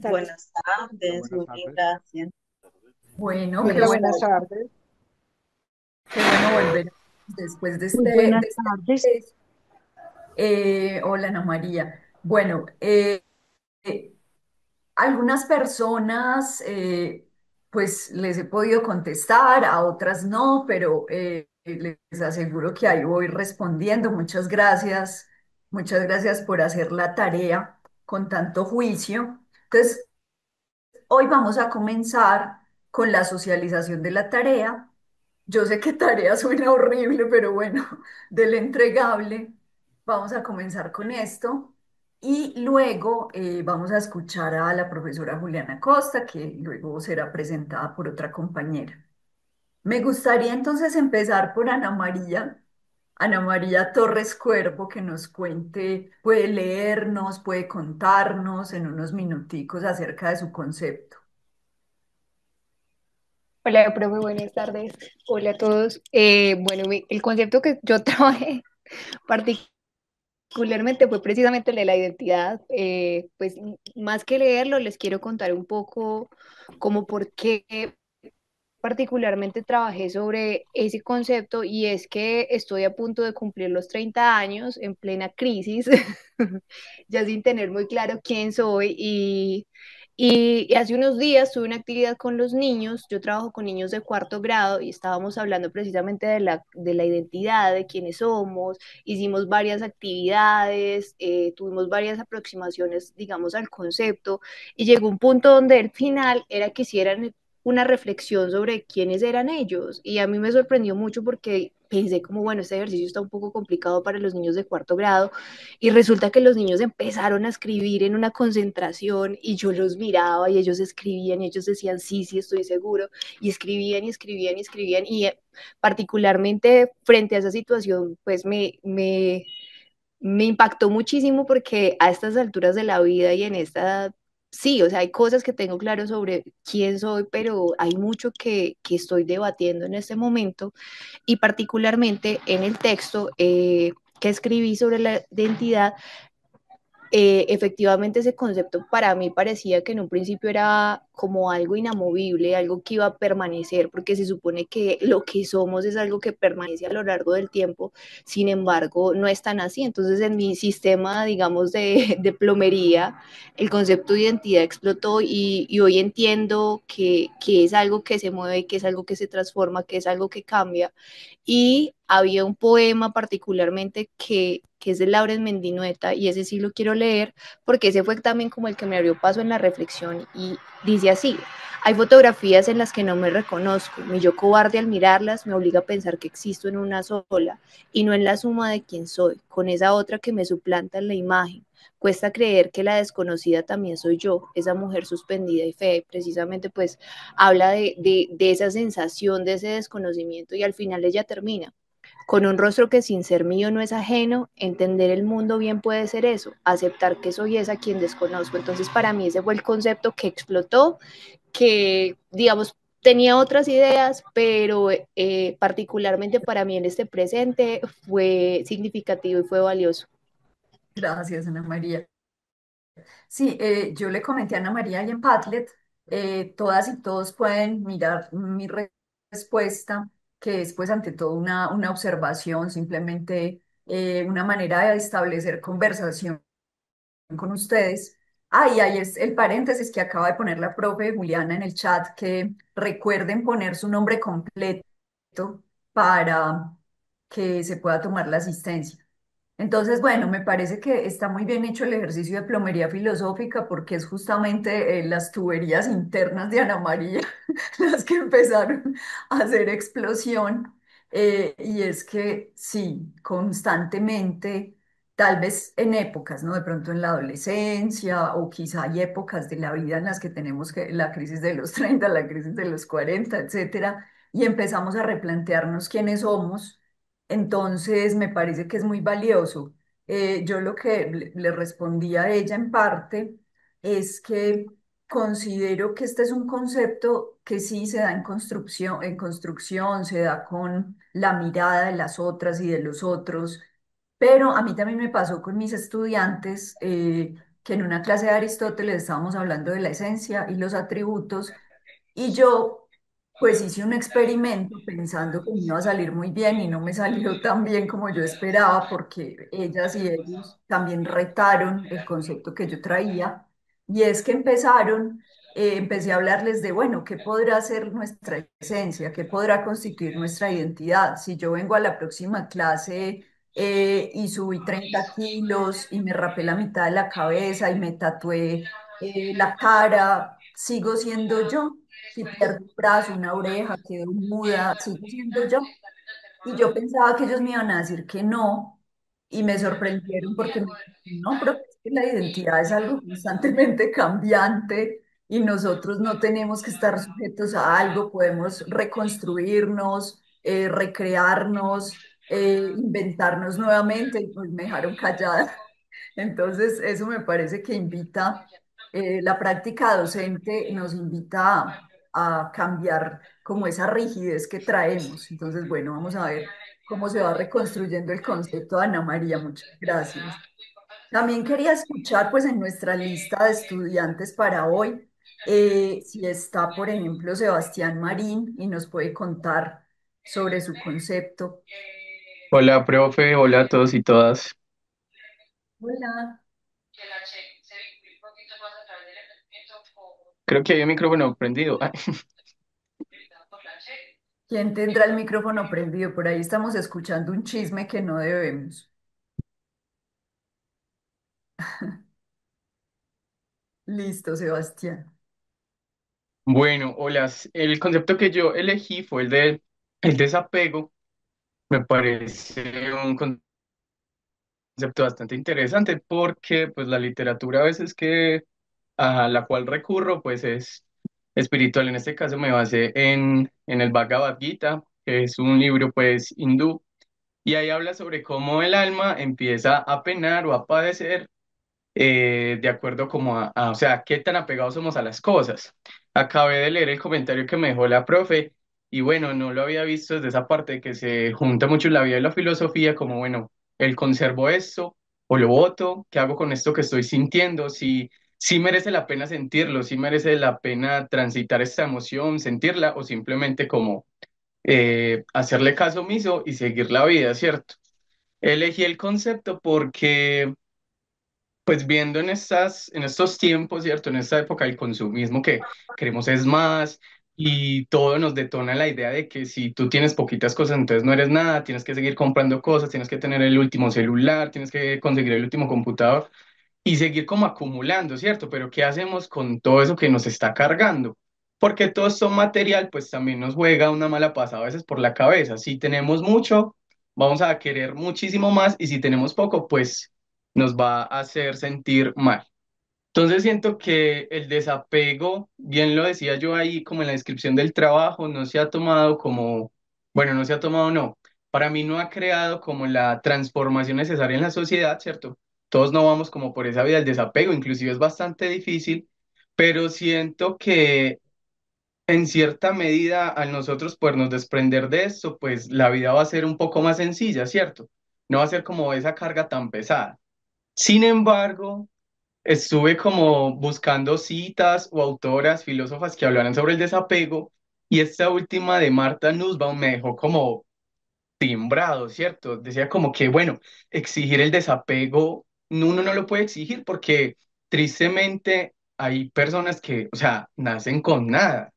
buenas tardes. Buenas Hola, tardes, buenas muy bien, tardes. gracias. Bueno, Hola, buenas tardes. qué bueno volver después de Muy este, buenas de este tardes. test. Hola, Ana María. Bueno, eh, algunas personas, pues les he podido contestar, a otras no, pero les aseguro que ahí voy respondiendo. Muchas gracias por hacer la tarea con tanto juicio. Entonces, hoy vamos a comenzar con la socialización de la tarea. Yo sé que tarea suena horrible, pero bueno, del entregable, vamos a comenzar con esto. Y luego vamos a escuchar a la profesora Juliana Costa, que luego será presentada por otra compañera. Me gustaría entonces empezar por Ana María Torres Cuervo, que nos cuente, puede leernos, puede contarnos en unos minuticos acerca de su concepto. Hola, profe, buenas tardes. Hola a todos. Bueno, el concepto que yo trabajé particularmente fue precisamente el de la identidad. Pues más que leerlo, les quiero contar un poco como por qué particularmente trabajé sobre ese concepto y es que estoy a punto de cumplir los 30 años en plena crisis, ya sin tener muy claro quién soy y hace unos días tuve una actividad con los niños, yo trabajo con niños de cuarto grado y estábamos hablando precisamente de la identidad, de quiénes somos, hicimos varias actividades, tuvimos varias aproximaciones, digamos, al concepto y llegó un punto donde el final era que hicieran una reflexión sobre quiénes eran ellos. Y a mí me sorprendió mucho porque pensé como, bueno, este ejercicio está un poco complicado para los niños de cuarto grado. Y resulta que los niños empezaron a escribir en una concentración y yo los miraba y ellos escribían y ellos decían, sí, sí, estoy seguro. Y escribían y escribían y escribían. Y particularmente frente a esa situación, pues me impactó muchísimo porque a estas alturas de la vida y en esta, sí, o sea, hay cosas que tengo claro sobre quién soy, pero hay mucho que estoy debatiendo en este momento y particularmente en el texto que escribí sobre la identidad, efectivamente ese concepto para mí parecía que en un principio era como algo inamovible, algo que iba a permanecer, porque se supone que lo que somos es algo que permanece a lo largo del tiempo, sin embargo no es tan así. Entonces en mi sistema, digamos, de plomería, el concepto de identidad explotó y hoy entiendo que es algo que se mueve, que es algo que se transforma, que es algo que cambia. Y había un poema particularmente que es de Lauren Mendinueta y ese sí lo quiero leer porque ese fue también como el que me abrió paso en la reflexión y dice así: hay fotografías en las que no me reconozco, mi yo cobarde al mirarlas me obliga a pensar que existo en una sola y no en la suma de quien soy, con esa otra que me suplanta en la imagen. Cuesta creer que la desconocida también soy yo, esa mujer suspendida y fe, precisamente pues habla de esa sensación, de ese desconocimiento y al final ella termina con un rostro que sin ser mío no es ajeno, entender el mundo bien puede ser eso, aceptar que soy esa quien desconozco. Entonces para mí ese fue el concepto que explotó, que digamos tenía otras ideas, pero particularmente para mí en este presente fue significativo y fue valioso. Gracias, Ana María. Sí, yo le comenté a Ana María y en Padlet, todas y todos pueden mirar mi respuesta, que es pues ante todo una observación, simplemente una manera de establecer conversación con ustedes. Ah, y ahí es el paréntesis que acaba de poner la profe Juliana en el chat, que recuerden poner su nombre completo para que se pueda tomar la asistencia. Entonces, bueno, me parece que está muy bien hecho el ejercicio de plomería filosófica porque es justamente las tuberías internas de Ana María las que empezaron a hacer explosión. Y es que sí, constantemente, tal vez en épocas, ¿no? De pronto en la adolescencia o quizá hay épocas de la vida en las que tenemos que, la crisis de los 30, la crisis de los 40, etcétera, y empezamos a replantearnos quiénes somos. Entonces, me parece que es muy valioso. Yo lo que le respondí a ella en parte es que considero que este es un concepto que sí se da en construcción, se da con la mirada de las otras y de los otros, pero a mí también me pasó con mis estudiantes que en una clase de Aristóteles estábamos hablando de la esencia y los atributos, y yo pues hice un experimento pensando que me iba a salir muy bien y no me salió tan bien como yo esperaba porque ellas y ellos también retaron el concepto que yo traía, y es que empecé a hablarles de, bueno, ¿qué podrá ser nuestra esencia? ¿Qué podrá constituir nuestra identidad? Si yo vengo a la próxima clase y subí 30 kilos y me rapé la mitad de la cabeza y me tatué la cara, ¿sigo siendo yo? Si pierdo un brazo, una oreja, quedo muda, ¿sigo siendo yo? Y yo pensaba que ellos me iban a decir que no, y me sorprendieron porque me dijeron, no, pero es que la identidad es algo constantemente cambiante y nosotros no tenemos que estar sujetos a algo, podemos reconstruirnos, recrearnos, inventarnos nuevamente, y pues me dejaron callada. Entonces, eso me parece que la práctica docente nos invita a cambiar como esa rigidez que traemos. Entonces, bueno, vamos a ver cómo se va reconstruyendo el concepto de Ana María. Muchas gracias. También quería escuchar, pues, en nuestra lista de estudiantes para hoy, si está, por ejemplo, Sebastián Marín y nos puede contar sobre su concepto. Hola, profe, hola a todos y todas. Hola. Creo que hay un micrófono prendido. Ah, ¿Quién tendrá el micrófono prendido? Por ahí estamos escuchando un chisme que no debemos. Listo, Sebastián. bueno, hola. El concepto que yo elegí fue el desapego. Me parece un concepto bastante interesante porque pues la literatura a veces que a la cual recurro pues es espiritual. En este caso me basé en el Bhagavad Gita, que es un libro pues hindú, y ahí habla sobre cómo el alma empieza a penar o a padecer de acuerdo como o sea, qué tan apegados somos a las cosas. Acabé de leer el comentario que me dejó la profe y bueno, no lo había visto desde esa parte que se junta mucho la vida y la filosofía, como bueno, el conservo esto o lo voto, ¿qué hago con esto que estoy sintiendo? Si merece la pena sentirlo, si merece la pena transitar esta emoción, sentirla o simplemente como hacerle caso omiso y seguir la vida, ¿cierto? Elegí el concepto porque pues viendo en estos tiempos, ¿cierto? En esta época del consumismo que queremos es más y todo nos detona la idea de que si tú tienes poquitas cosas, entonces no eres nada, tienes que seguir comprando cosas, tienes que tener el último celular, tienes que conseguir el último computador y seguir como acumulando, ¿cierto? Pero ¿qué hacemos con todo eso que nos está cargando? Porque todo esto material, pues también nos juega una mala pasada a veces por la cabeza. Si tenemos mucho, vamos a querer muchísimo más y si tenemos poco, pues nos va a hacer sentir mal. Entonces siento que el desapego, bien lo decía yo ahí como en la descripción del trabajo, no se ha tomado como, bueno, no se ha tomado, no. Para mí no ha creado como la transformación necesaria en la sociedad, ¿cierto? Todos no vamos como por esa vida del desapego, inclusive es bastante difícil, pero siento que en cierta medida al nosotros podernos desprender de esto, pues la vida va a ser un poco más sencilla, ¿cierto? No va a ser como esa carga tan pesada. Sin embargo, estuve como buscando citas o autoras, filósofas que hablaran sobre el desapego y esta última de Marta Nussbaum me dejó como timbrado, ¿cierto? Decía como que, bueno, exigir el desapego, uno no lo puede exigir porque tristemente hay personas que, o sea, nacen con nada.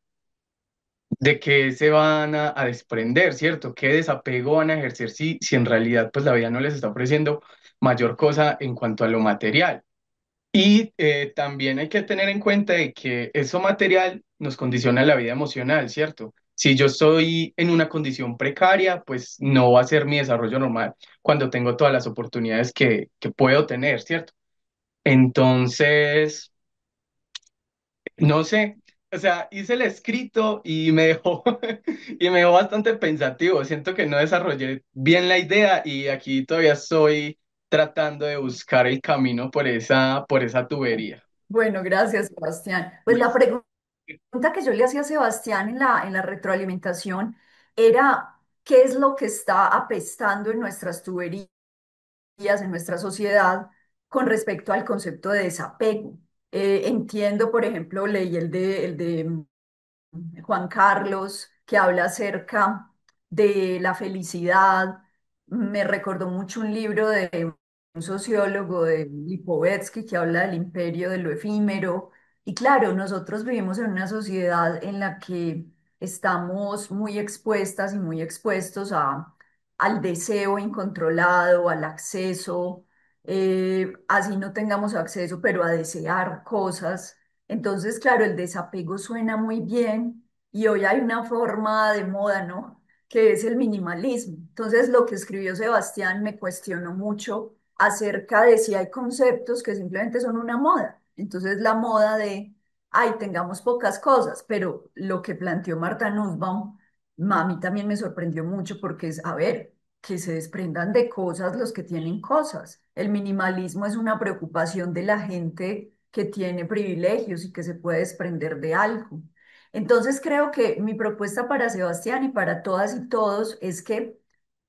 ¿De qué se van a desprender, cierto? ¿Qué desapego van a ejercer si en realidad pues la vida no les está ofreciendo mayor cosa en cuanto a lo material? Y también hay que tener en cuenta de que eso material nos condiciona la vida emocional, ¿cierto? Si yo estoy en una condición precaria, pues no va a ser mi desarrollo normal cuando tengo todas las oportunidades que puedo tener, ¿cierto? Entonces, no sé, o sea, hice el escrito y me dejó, y me dejó bastante pensativo. Siento que no desarrollé bien la idea y aquí todavía estoy tratando de buscar el camino por esa tubería. Bueno, gracias, Sebastián. Pues la Listo. pregunta que yo le hacía a Sebastián en la retroalimentación era, ¿qué es lo que está apestando en nuestras tuberías, en nuestra sociedad? con respecto al concepto de desapego. Entiendo, por ejemplo, leí el de Juan Carlos, que habla acerca de la felicidad. Me recordó mucho un libro de un sociólogo de Lipovetsky que habla del imperio de lo efímero. Y claro, nosotros vivimos en una sociedad en la que estamos muy expuestas y muy expuestos al deseo incontrolado, al acceso, así no tengamos acceso, pero a desear cosas. Entonces, claro, el desapego suena muy bien y hoy hay una forma de moda, ¿no? Que es el minimalismo. Entonces, lo que escribió Sebastián me cuestionó mucho acerca de si hay conceptos que simplemente son una moda. Entonces, la moda de, ay, tengamos pocas cosas, pero lo que planteó Marta Nussbaum, a mí también me sorprendió mucho porque es, a ver, que se desprendan de cosas los que tienen cosas. El minimalismo es una preocupación de la gente que tiene privilegios y que se puede desprender de algo. Entonces creo que mi propuesta para Sebastián y para todas y todos es que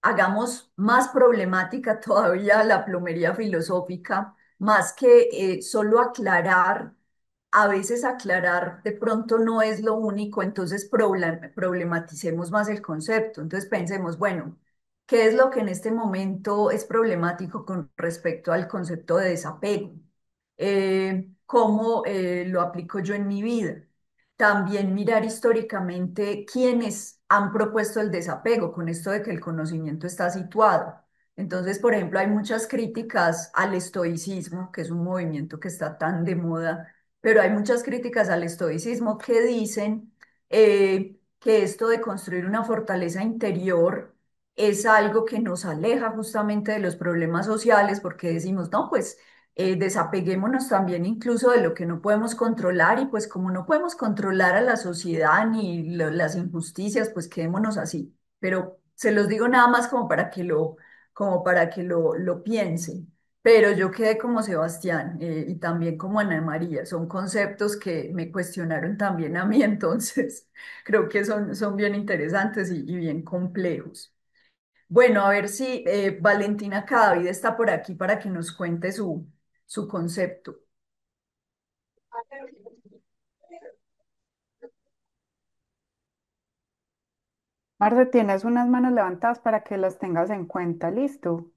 hagamos más problemática todavía la plomería filosófica, más que solo aclarar. A veces aclarar de pronto no es lo único, entonces problematicemos más el concepto. Entonces pensemos, bueno, ¿qué es lo que en este momento es problemático con respecto al concepto de desapego? ¿Cómo lo aplico yo en mi vida? También mirar históricamente quiénes han propuesto el desapego con esto de que el conocimiento está situado. Entonces, por ejemplo, hay muchas críticas al estoicismo, que es un movimiento que está tan de moda, pero hay muchas críticas al estoicismo que dicen que esto de construir una fortaleza interior es algo que nos aleja justamente de los problemas sociales, porque decimos, no, pues desapeguémonos también incluso de lo que no podemos controlar y pues como no podemos controlar a la sociedad ni las injusticias, pues quedémonos así. Pero se los digo nada más como para que lo piensen. Pero yo quedé como Sebastián y también como Ana María. Son conceptos que me cuestionaron también a mí, entonces creo que son bien interesantes y bien complejos. Bueno, a ver si Valentina Cadavid está por aquí para que nos cuente su concepto. Marce, tienes unas manos levantadas para que las tengas en cuenta, listo.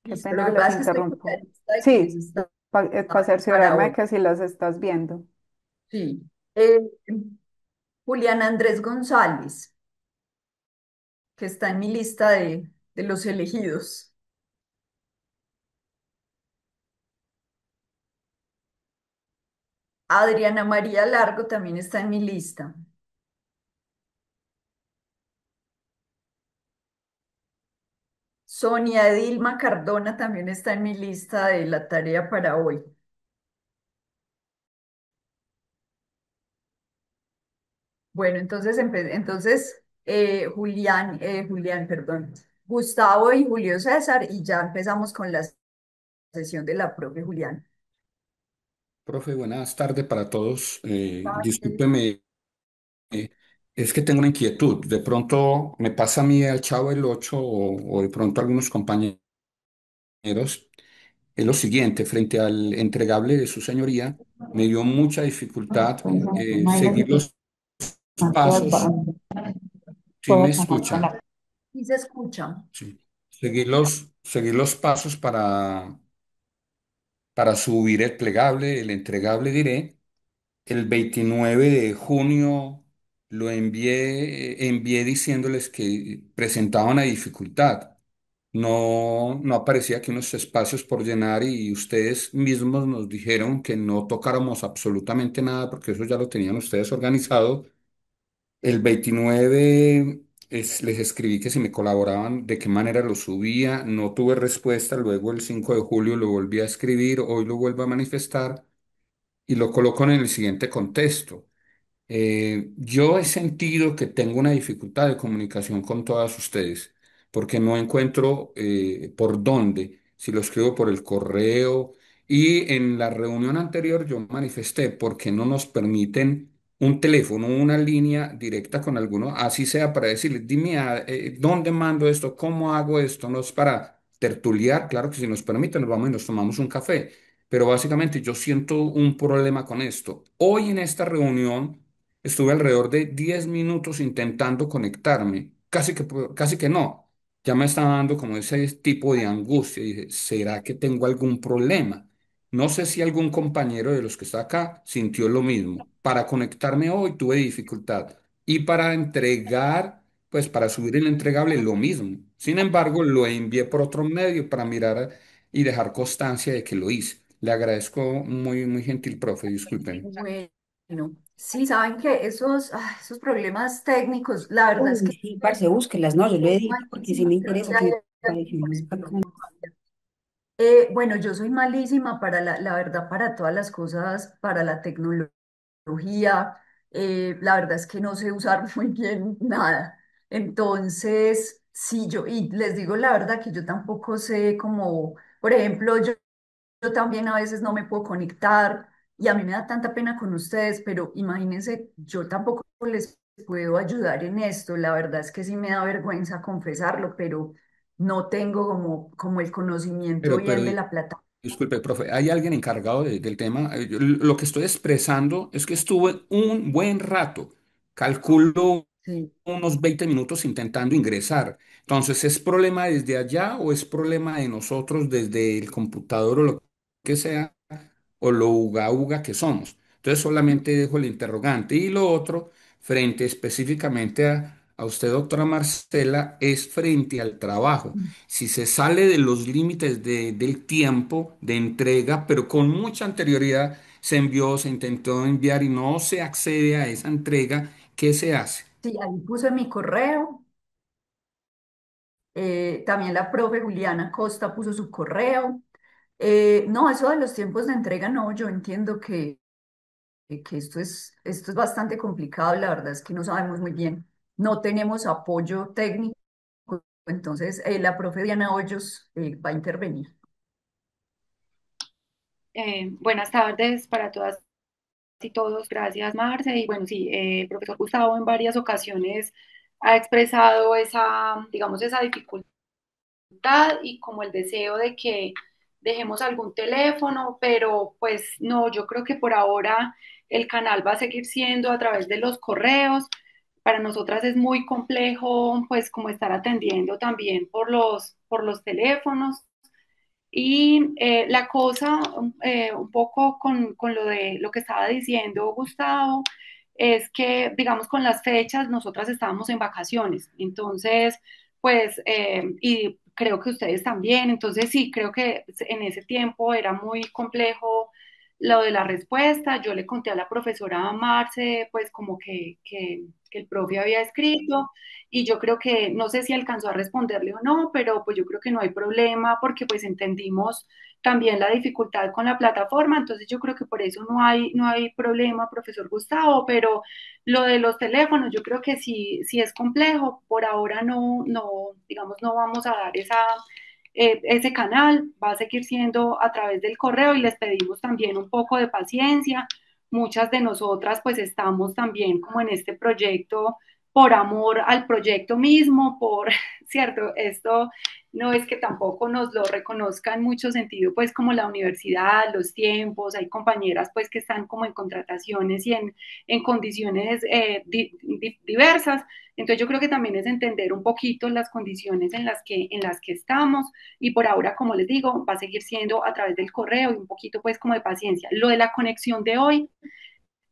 Qué Listo, lo que pena, los pasa es que estoy con la interrumpo. lista de quienes Sí, están para para cerciorarme de hoy. que si las estás viendo. Sí. Julián Andrés González, que está en mi lista de los elegidos. Adriana María Largo también está en mi lista. Sonia Edilma Cardona también está en mi lista de la tarea para hoy. Bueno, Julián, perdón, Gustavo y Julio César, y ya empezamos con la sesión de la profe Julián. Profe, buenas tardes para todos. Tardes. Discúlpeme, eh, es que tengo una inquietud. De pronto me pasa a mí al Chavo el 8 o de pronto a algunos compañeros. Es lo siguiente, frente al entregable de su señoría, me dio mucha dificultad seguir los pasos, si me escuchan, Y se escucha. sí, seguir los pasos para subir el plegable, el entregable diré. El 29 de junio lo envié diciéndoles que presentaba una dificultad. No aparecía aquí unos espacios por llenar y ustedes mismos nos dijeron que no tocáramos absolutamente nada porque eso ya lo tenían ustedes organizado. El 29 les escribí que si me colaboraban, de qué manera lo subía. No tuve respuesta. Luego el 5 de julio lo volví a escribir, hoy lo vuelvo a manifestar y lo coloco en el siguiente contexto. Yo he sentido que tengo una dificultad de comunicación con todas ustedes, porque no encuentro por dónde, si lo escribo por el correo. Y en la reunión anterior yo manifesté por qué no nos permiten un teléfono, una línea directa con alguno, así sea para decirles, dime dónde mando esto, cómo hago esto, no es para tertuliar, claro que si nos permiten, nos vamos y nos tomamos un café. Pero básicamente yo siento un problema con esto. Hoy en esta reunión estuve alrededor de 10 minutos intentando conectarme, casi que no. Ya me estaba dando como ese tipo de angustia. Y dije, ¿será que tengo algún problema? No sé si algún compañero de los que está acá sintió lo mismo. Para conectarme hoy tuve dificultad y para entregar, pues para subir el entregable lo mismo. Sin embargo, lo envié por otro medio para mirar y dejar constancia de que lo hice. Le agradezco muy, muy gentil, profe, disculpen. Bueno, sí, saben que esos problemas técnicos, la verdad es Uy, que sí, parce, búsquelas, no, yo lo soy edito porque sí malísima, me creo interesa que que hay me algo parezca con más esto que bacano. puedo cambiar. Bueno, yo soy malísima para la verdad, para todas las cosas, para la tecnología. La verdad es que no sé usar muy bien nada. Entonces, sí, y les digo la verdad que yo tampoco sé cómo, por ejemplo, yo también a veces no me puedo conectar y a mí me da tanta pena con ustedes, pero imagínense, yo tampoco les puedo ayudar en esto. La verdad es que sí me da vergüenza confesarlo, pero no tengo como el conocimiento Pero bien de la plataforma. disculpe, profe, ¿hay alguien encargado del tema? Lo que estoy expresando es que estuve un buen rato, calculo Sí. unos 20 minutos intentando ingresar. Entonces, ¿es problema desde allá o es problema de nosotros desde el computador o lo que sea, o lo uga uga que somos? Entonces, solamente dejo el interrogante. Y lo otro, frente específicamente a usted, doctora Marcela, es frente al trabajo. Si se sale de los límites del tiempo de entrega, pero con mucha anterioridad se envió, se intentó enviar y no se accede a esa entrega, ¿qué se hace? Sí, ahí puse mi correo. También la profe Juliana Costa puso su correo. No, eso de los tiempos de entrega, no, yo entiendo que esto es bastante complicado, la verdad es que no sabemos muy bien, no tenemos apoyo técnico, entonces la profe Diana Hoyos va a intervenir. Buenas tardes para todas y todos. Gracias, Marce. Y bueno, sí, el profesor Gustavo en varias ocasiones ha expresado esa, digamos, esa dificultad y como el deseo de que dejemos algún teléfono, pero pues no, yo creo que por ahora el canal va a seguir siendo a través de los correos. Para nosotras es muy complejo, pues, como estar atendiendo también por los teléfonos. Y la cosa, un poco con lo de lo que estaba diciendo Gustavo, es que, digamos, con las fechas, nosotras estábamos en vacaciones, entonces, pues, y creo que ustedes también, entonces sí, creo que en ese tiempo era muy complejo lo de la respuesta. Yo le conté a la profesora Marce, pues, como que el profe había escrito. Y yo creo que, no sé si alcanzó a responderle o no, pero pues yo creo que no hay problema porque pues entendimos también la dificultad con la plataforma, entonces yo creo que por eso no hay problema, profesor Gustavo, pero lo de los teléfonos, yo creo que sí, sí es complejo, por ahora digamos, no vamos a dar ese canal, va a seguir siendo a través del correo y les pedimos también un poco de paciencia. Muchas de nosotras pues estamos también como en este proyecto por amor al proyecto mismo, cierto, esto no es que tampoco nos lo reconozca en mucho sentido, pues como la universidad, los tiempos, hay compañeras pues que están como en contrataciones y en condiciones diversas, entonces yo creo que también es entender un poquito las condiciones en las que estamos y por ahora, como les digo, va a seguir siendo a través del correo y un poquito pues como de paciencia. Lo de la conexión de hoy,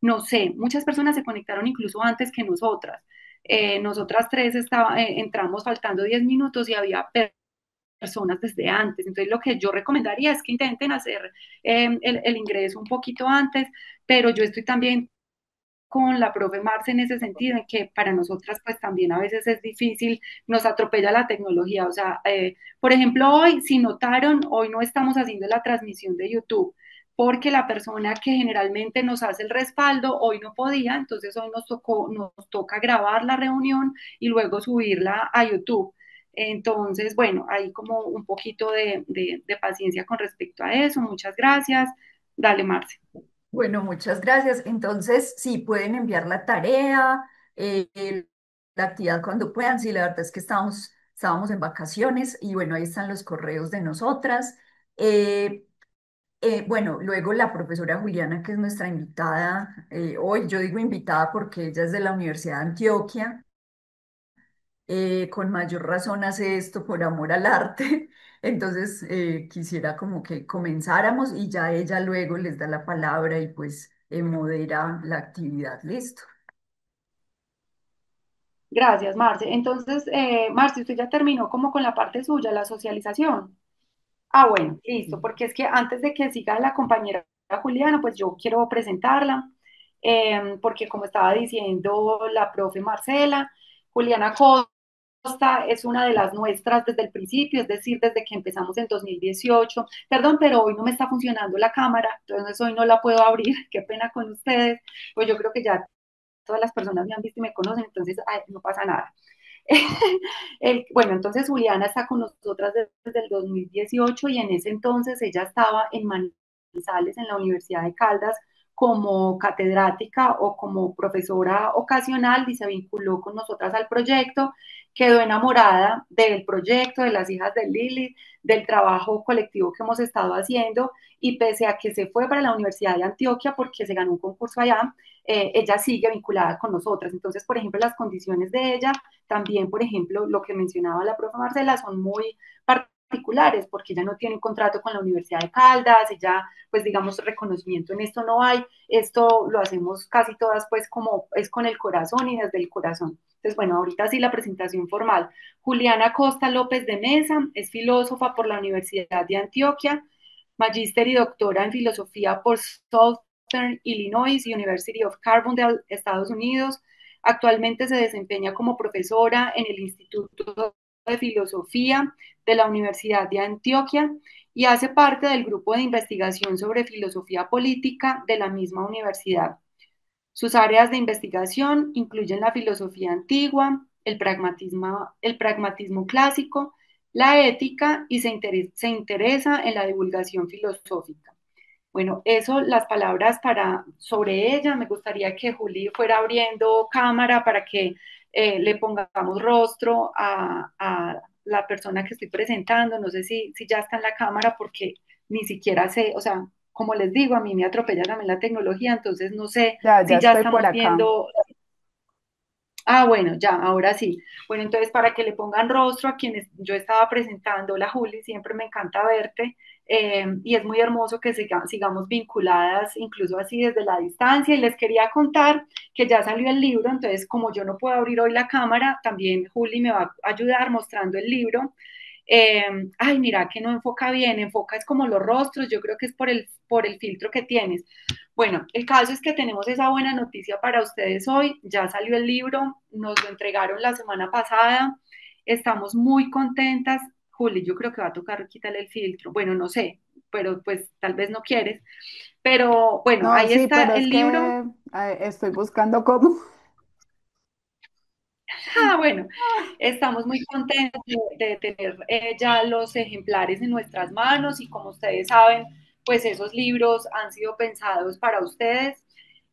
no sé, muchas personas se conectaron incluso antes que nosotras. Nosotras tres entramos faltando 10 minutos y había personas desde antes. Entonces, lo que yo recomendaría es que intenten hacer el ingreso un poquito antes, pero yo estoy también con la profe Marce en ese sentido, en que para nosotras pues también a veces es difícil, nos atropella la tecnología. O sea, por ejemplo, hoy, si notaron, hoy no estamos haciendo la transmisión de YouTube porque la persona que generalmente nos hace el respaldo hoy no podía, entonces hoy nos toca grabar la reunión y luego subirla a YouTube. Entonces, bueno, hay como un poquito de paciencia con respecto a eso. Muchas gracias. Dale, Marce. Bueno, muchas gracias. Entonces, sí, pueden enviar la tarea, la actividad cuando puedan. Sí, la verdad es que estábamos en vacaciones y bueno, ahí están los correos de nosotras. Eh, bueno, luego la profesora Juliana, que es nuestra invitada hoy, yo digo invitada porque ella es de la Universidad de Antioquia, con mayor razón hace esto por amor al arte. Entonces, quisiera como que comenzáramos y ya ella luego les da la palabra y pues modera la actividad. Listo. Gracias, Marce. Entonces, Marce, usted ya terminó como con la parte suya, la socialización. Ah, bueno, listo, porque es que antes de que siga la compañera Juliana, pues yo quiero presentarla, porque como estaba diciendo la profe Marcela, Juliana Costa es una de las nuestras desde el principio, es decir, desde que empezamos en 2018. Perdón, pero hoy no me está funcionando la cámara, entonces hoy no la puedo abrir, qué pena con ustedes, pues yo creo que ya todas las personas me han visto y me conocen, entonces ay, no pasa nada. Bueno, entonces Juliana está con nosotras desde el 2018 y en ese entonces ella estaba en Manizales, en la Universidad de Caldas, como catedrática o como profesora ocasional y se vinculó con nosotras al proyecto, quedó enamorada del proyecto, de las hijas de Lili, del trabajo colectivo que hemos estado haciendo y pese a que se fue para la Universidad de Antioquia porque se ganó un concurso allá, ella sigue vinculada con nosotras. Entonces, por ejemplo, las condiciones de ella también, por ejemplo, lo que mencionaba la profe Marcela, son muy particulares porque ella no tiene un contrato con la Universidad de Caldas, ella, pues digamos, reconocimiento en esto no hay, esto lo hacemos casi todas pues como es con el corazón y desde el corazón. Entonces, bueno, ahorita sí la presentación formal. Juliana Costa López de Mesa es filósofa por la Universidad de Antioquia, magíster y doctora en filosofía por Southern Illinois University of Carbondale, Estados Unidos. Actualmente se desempeña como profesora en el Instituto de Filosofía de la Universidad de Antioquia y hace parte del grupo de investigación sobre filosofía política de la misma universidad. Sus áreas de investigación incluyen la filosofía antigua, el pragmatismo clásico, la ética y se interesa en la divulgación filosófica. Bueno, eso, las palabras sobre ella. Me gustaría que Juli fuera abriendo cámara para que le pongamos rostro a la persona que estoy presentando. No sé si ya está en la cámara porque ni siquiera sé, o sea, como les digo, a mí me atropella también la tecnología, entonces no sé Ya si ya estoy por estamos acá. viendo. Ah, bueno, ya, ahora sí. Bueno, entonces para que le pongan rostro a quienes yo estaba presentando, la Juli, siempre me encanta verte y es muy hermoso que sigamos vinculadas incluso así desde la distancia. Y les quería contar que ya salió el libro, entonces como yo no puedo abrir hoy la cámara, también Juli me va a ayudar mostrando el libro. Eh, Ay, mira que no enfoca bien, enfoca es como los rostros, yo creo que es por el filtro que tienes. Bueno, el caso es que tenemos esa buena noticia para ustedes hoy. Ya salió el libro, nos lo entregaron la semana pasada. Estamos muy contentas. Juli, yo creo que va a tocar quitarle el filtro. Bueno, no sé, pero pues tal vez no quieres. Pero bueno, No, ahí sí, está pero es el libro. que estoy buscando cómo. Ah, bueno, estamos muy contentos de tener ya los ejemplares en nuestras manos y como ustedes saben, pues esos libros han sido pensados para ustedes.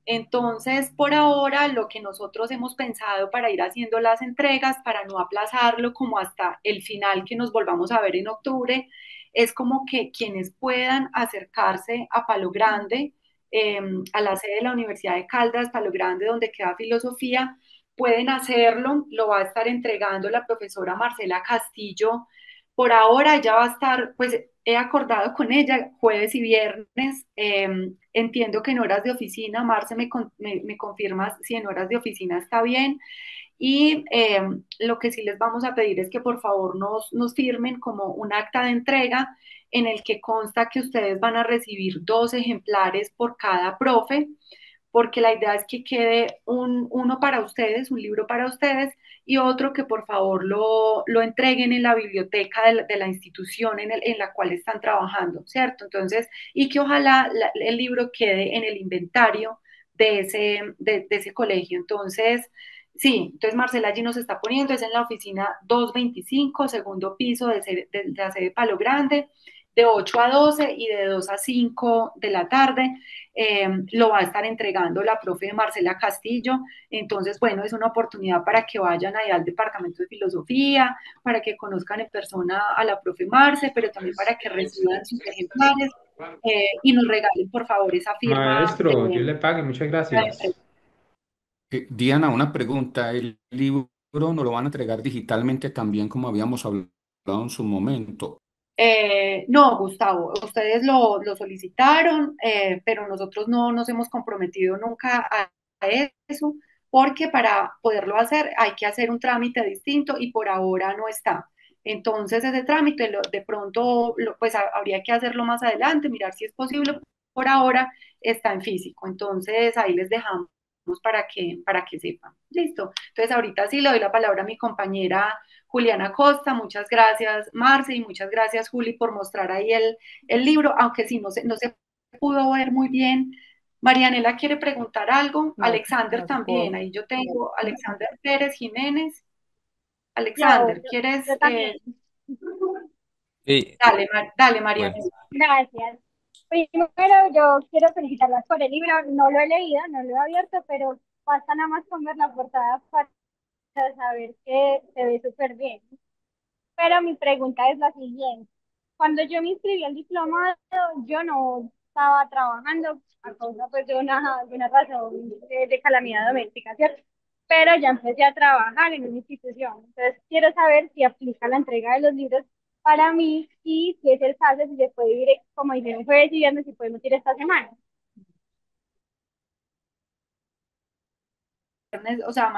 Entonces, por ahora, lo que nosotros hemos pensado para ir haciendo las entregas, para no aplazarlo como hasta el final que nos volvamos a ver en octubre, es como que quienes puedan acercarse a Palo Grande, a la sede de la Universidad de Caldas, Palo Grande, donde queda filosofía, pueden hacerlo, lo va a estar entregando la profesora Marcela Castillo. Por ahora ya va a estar, pues he acordado con ella jueves y viernes. Entiendo que en horas de oficina, Marce me confirma si en horas de oficina está bien. Y lo que sí les vamos a pedir es que por favor nos firmen como un acta de entrega en el que consta que ustedes van a recibir 2 ejemplares por cada profe porque la idea es que quede uno para ustedes, un libro para ustedes, y otro que por favor lo entreguen en la biblioteca de la institución en la cual están trabajando, ¿cierto? Entonces, y que ojalá el libro quede en el inventario de ese colegio. Entonces, sí, entonces Marcela allí nos está poniendo, es en la oficina 225, segundo piso de la sede Palo Grande. de 8 a 12 y de 2 a 5 de la tarde. Lo va a estar entregando la profe Marcela Castillo. Entonces, bueno, es una oportunidad para que vayan ahí al Departamento de Filosofía, para que conozcan en persona a la profe Marce, pero también para que reciban sus ejemplares y nos regalen, por favor, esa firma Maestro, Dios le pague, muchas de entrega. gracias. Diana, una pregunta. ¿El libro no lo van a entregar digitalmente también como habíamos hablado en su momento? No, Gustavo, ustedes lo solicitaron, pero nosotros no nos hemos comprometido nunca a eso, porque para poderlo hacer hay que hacer un trámite distinto y por ahora no está. Entonces, ese trámite de pronto pues habría que hacerlo más adelante, mirar si es posible. Por ahora está en físico, entonces ahí les dejamos para que sepan. Listo. Entonces, ahorita sí le doy la palabra a mi compañera Juliana Costa. Muchas gracias, Marce, y muchas gracias, Juli, por mostrar ahí el libro, aunque sí no se pudo ver muy bien. Marianela quiere preguntar algo, No, Alexander no se también, pudo. ahí yo tengo Alexander Pérez Jiménez. Yo, Alexander, yo, ¿quieres? yo también. Sí, Dale, bueno, Marianela. Gracias. Primero, yo quiero felicitarlas por el libro. No lo he leído, no lo he abierto, pero basta nada más con ver la portada para saber que se ve súper bien. Pero mi pregunta es la siguiente. Cuando yo me inscribí al diplomado, yo no estaba trabajando a causa pues, de una razón de calamidad doméstica, ¿cierto? Pero ya empecé a trabajar en una institución. Entonces, quiero saber si aplica la entrega de los libros para mí y si es el caso, si se puede ir, como dijeron, jueves y viernes, si podemos ir esta semana. Viernes, o sea,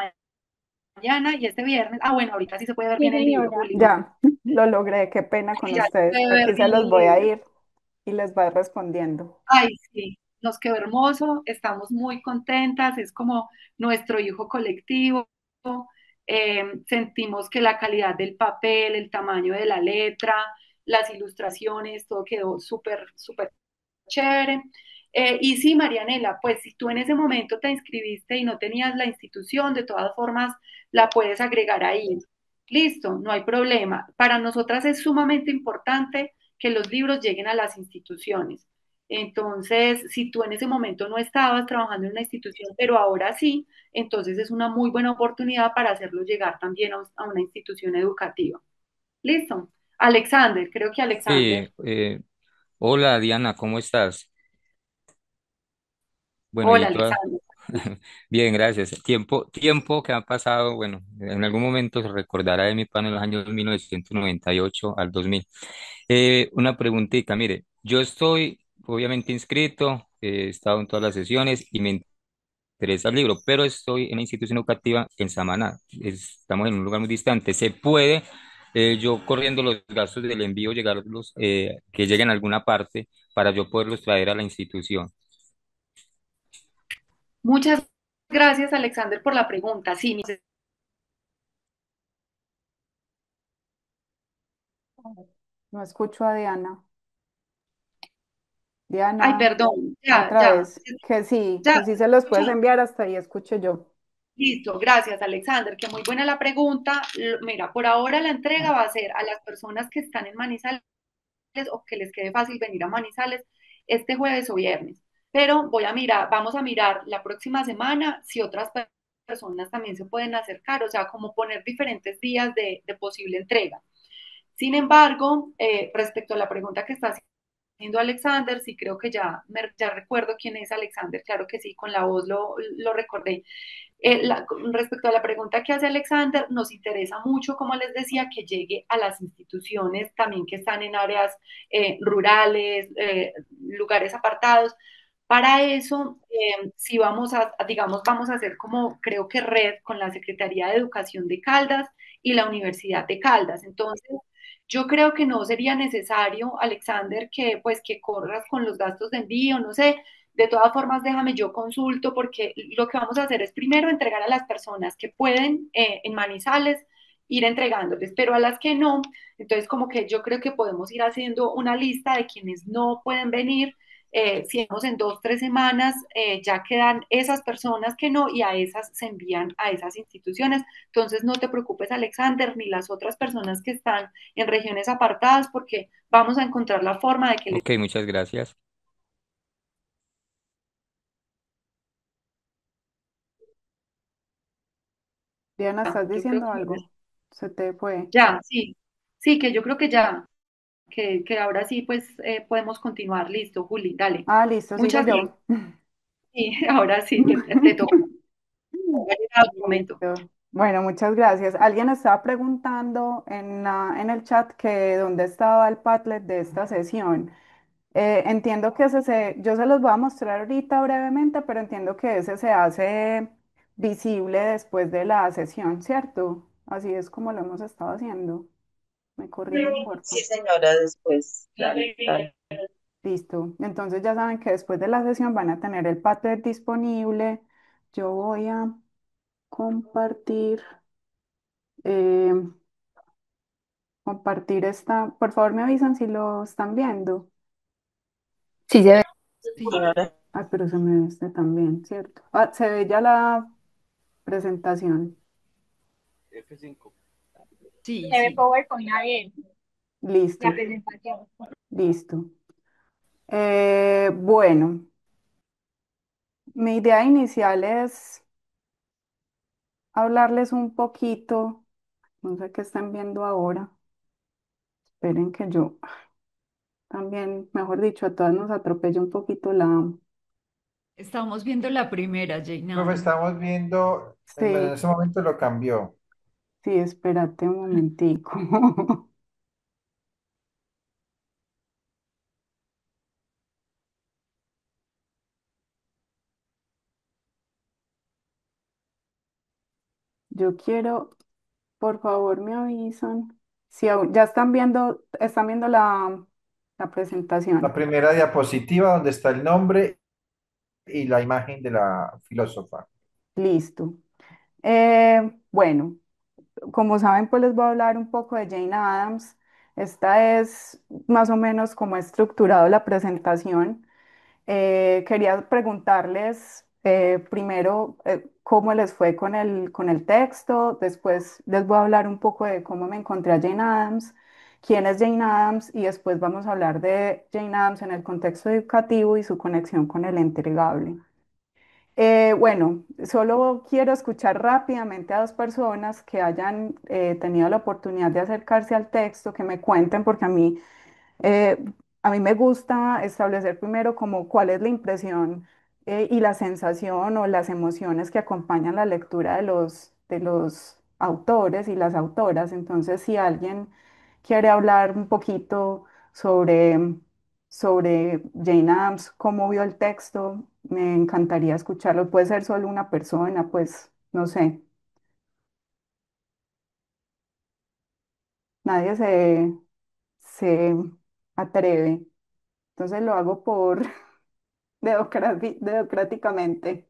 mañana y este viernes. Ah, bueno, ahorita sí se puede ver Sí, bien el libro, señora. Juli, ¿no? Ya, lo logré, qué pena con Sí, ya se ustedes. puede ver Aquí se bien los el voy a libro. ir y les voy respondiendo. Ay, sí, nos quedó hermoso, estamos muy contentas, es como nuestro hijo colectivo. Sentimos que la calidad del papel, el tamaño de la letra, las ilustraciones, todo quedó súper, súper chévere. Y sí, Marianela, pues si tú en ese momento te inscribiste y no tenías la institución, de todas formas la puedes agregar ahí. Listo, no hay problema. Para nosotras es sumamente importante que los libros lleguen a las instituciones. Entonces, si tú en ese momento no estabas trabajando en una institución, pero ahora sí, entonces es una muy buena oportunidad para hacerlo llegar también a una institución educativa. Listo. Alexander, creo que sí. Alexander. Hola Diana, ¿cómo estás? Bueno, Hola, y toda, Alexander. bien, gracias. Tiempo que ha pasado, bueno, en algún momento se recordará de mi pan en los años 1998 al 2000. Una preguntita, mire, yo estoy obviamente inscrito, he estado en todas las sesiones y me interesa el libro, pero estoy en la institución educativa en Samaná. Estamos en un lugar muy distante. ¿Se puede, yo corriendo los gastos del envío, llegarlos, que lleguen a alguna parte para yo poderlos traer a la institución? Muchas gracias, Alexander, por la pregunta. Sí, No escucho a Diana. ay, Diana, perdón, ya, otra ya, vez. ya, Que sí se los puedes escucho. enviar, hasta ahí escucho yo. Listo, gracias, Alexander, que muy buena la pregunta. Mira, por ahora la entrega va a ser a las personas que están en Manizales o que les quede fácil venir a Manizales este jueves o viernes. Pero vamos a mirar la próxima semana si otras personas también se pueden acercar, o sea, como poner diferentes días de posible entrega. Sin embargo, respecto a la pregunta que está haciendo Alexander, sí creo que ya recuerdo quién es Alexander, claro que sí, con la voz lo recordé. Respecto a la pregunta que hace Alexander, nos interesa mucho, como les decía, que llegue a las instituciones también que están en áreas rurales, lugares apartados. Para eso, sí digamos, vamos a hacer como, creo que red con la Secretaría de Educación de Caldas y la Universidad de Caldas. Entonces, yo creo que no sería necesario, Alexander, que corras con los gastos de envío, no sé. De todas formas, déjame yo consulto porque lo que vamos a hacer es primero entregar a las personas que pueden en Manizales, ir entregándoles, pero a las que no, entonces como que yo creo que podemos ir haciendo una lista de quienes no pueden venir si vamos en 2, 3 semanas, ya quedan esas personas que no y a esas se envían a esas instituciones. Entonces no te preocupes, Alexander, ni las otras personas que están en regiones apartadas, porque vamos a encontrar la forma de que les... Ok, muchas gracias. Diana, ¿estás Yo creo diciendo que algo? Se te fue. ya, sí, sí, que yo creo que ya, que ahora sí, pues podemos continuar. Listo, Juli, dale. Ah, listo, sigo Muchas gracias. yo. Sí, ahora sí, te toca. Ha llegado tu momento. Listo. Bueno, muchas gracias. Alguien estaba preguntando en el chat que dónde estaba el Padlet de esta sesión. Entiendo que yo se los voy a mostrar ahorita brevemente, pero entiendo que ese se hace visible después de la sesión, ¿cierto? Así es como lo hemos estado haciendo. ¿Me corrigen, porfa? Sí, señora, después. Claro, claro. Listo. Entonces ya saben que después de la sesión van a tener el Padlet disponible. Yo voy a compartir. eh, Compartir esta. Por favor, me avisan si lo están viendo. Sí, se ve. Sí, Señora, Ah, pero se me ve este también, ¿cierto? Ah, se ve ya la presentación. sí, Se ve sí. PowerPoint abierto, la Listo, presentación. listo. Bueno, mi idea inicial es hablarles un poquito, no sé qué están viendo ahora. Esperen que yo también, mejor dicho, a todas nos atropella un poquito la... Estamos viendo la primera, Jane Profe, Adam. estamos viendo, en Sí, ese momento lo cambió. sí, espérate un momentico. Yo quiero, por favor, me avisan. Si ya están viendo la La presentación. primera diapositiva donde está el nombre y la imagen de la filósofa. Listo. Bueno, como saben, pues les voy a hablar un poco de Jane Addams. Esta es más o menos como he estructurado la presentación. Quería preguntarles primero cómo les fue con con el texto, después les voy a hablar un poco de cómo me encontré a Jane Addams, quién es Jane Addams y después vamos a hablar de Jane Addams en el contexto educativo y su conexión con el entregable. Bueno, solo quiero escuchar rápidamente a dos personas que hayan tenido la oportunidad de acercarse al texto, que me cuenten, porque eh, a mí me gusta establecer primero como cuál es la impresión y la sensación o las emociones que acompañan la lectura de de los autores y las autoras. Entonces, si alguien quiere hablar un poquito sobre, sobre Jane Addams, cómo vio el texto, me encantaría escucharlo. Puede ser solo una persona, pues no sé, nadie se atreve. Entonces lo hago por democráticamente.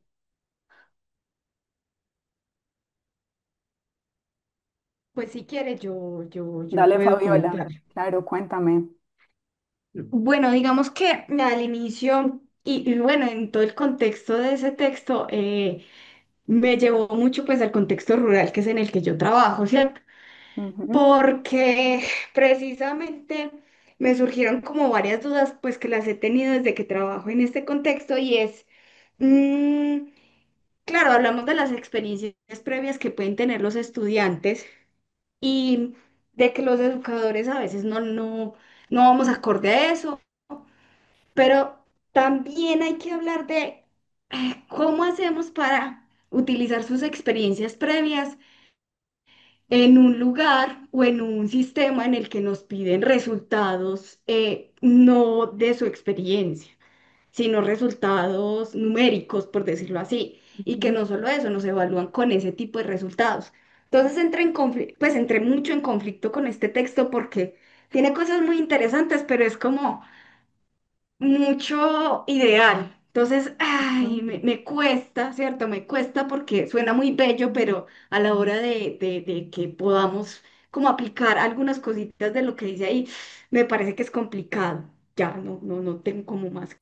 Pues si quiere, yo Dale, puedo Fabiola. comentar. Claro, cuéntame. Bueno, digamos que al inicio y bueno, en todo el contexto de ese texto, me llevó mucho pues al contexto rural que es en el que yo trabajo, ¿cierto? Ujú, Porque precisamente me surgieron como varias dudas pues que las he tenido desde que trabajo en este contexto y es, mm, claro, hablamos de las experiencias previas que pueden tener los estudiantes y de que los educadores a veces no vamos acorde a eso, pero también hay que hablar de cómo hacemos para utilizar sus experiencias previas en un lugar o en un sistema en el que nos piden resultados no de su experiencia, sino resultados numéricos, por decirlo así, y que ujú, no solo eso, nos evalúan con ese tipo de resultados. Entonces pues entré mucho en conflicto con este texto porque tiene cosas muy interesantes, pero es como mucho ideal. Entonces, ay, ujú, me cuesta, ¿cierto? Me cuesta porque suena muy bello, pero a la hora de que podamos como aplicar algunas cositas de lo que dice ahí, me parece que es complicado. Ya, no tengo como más.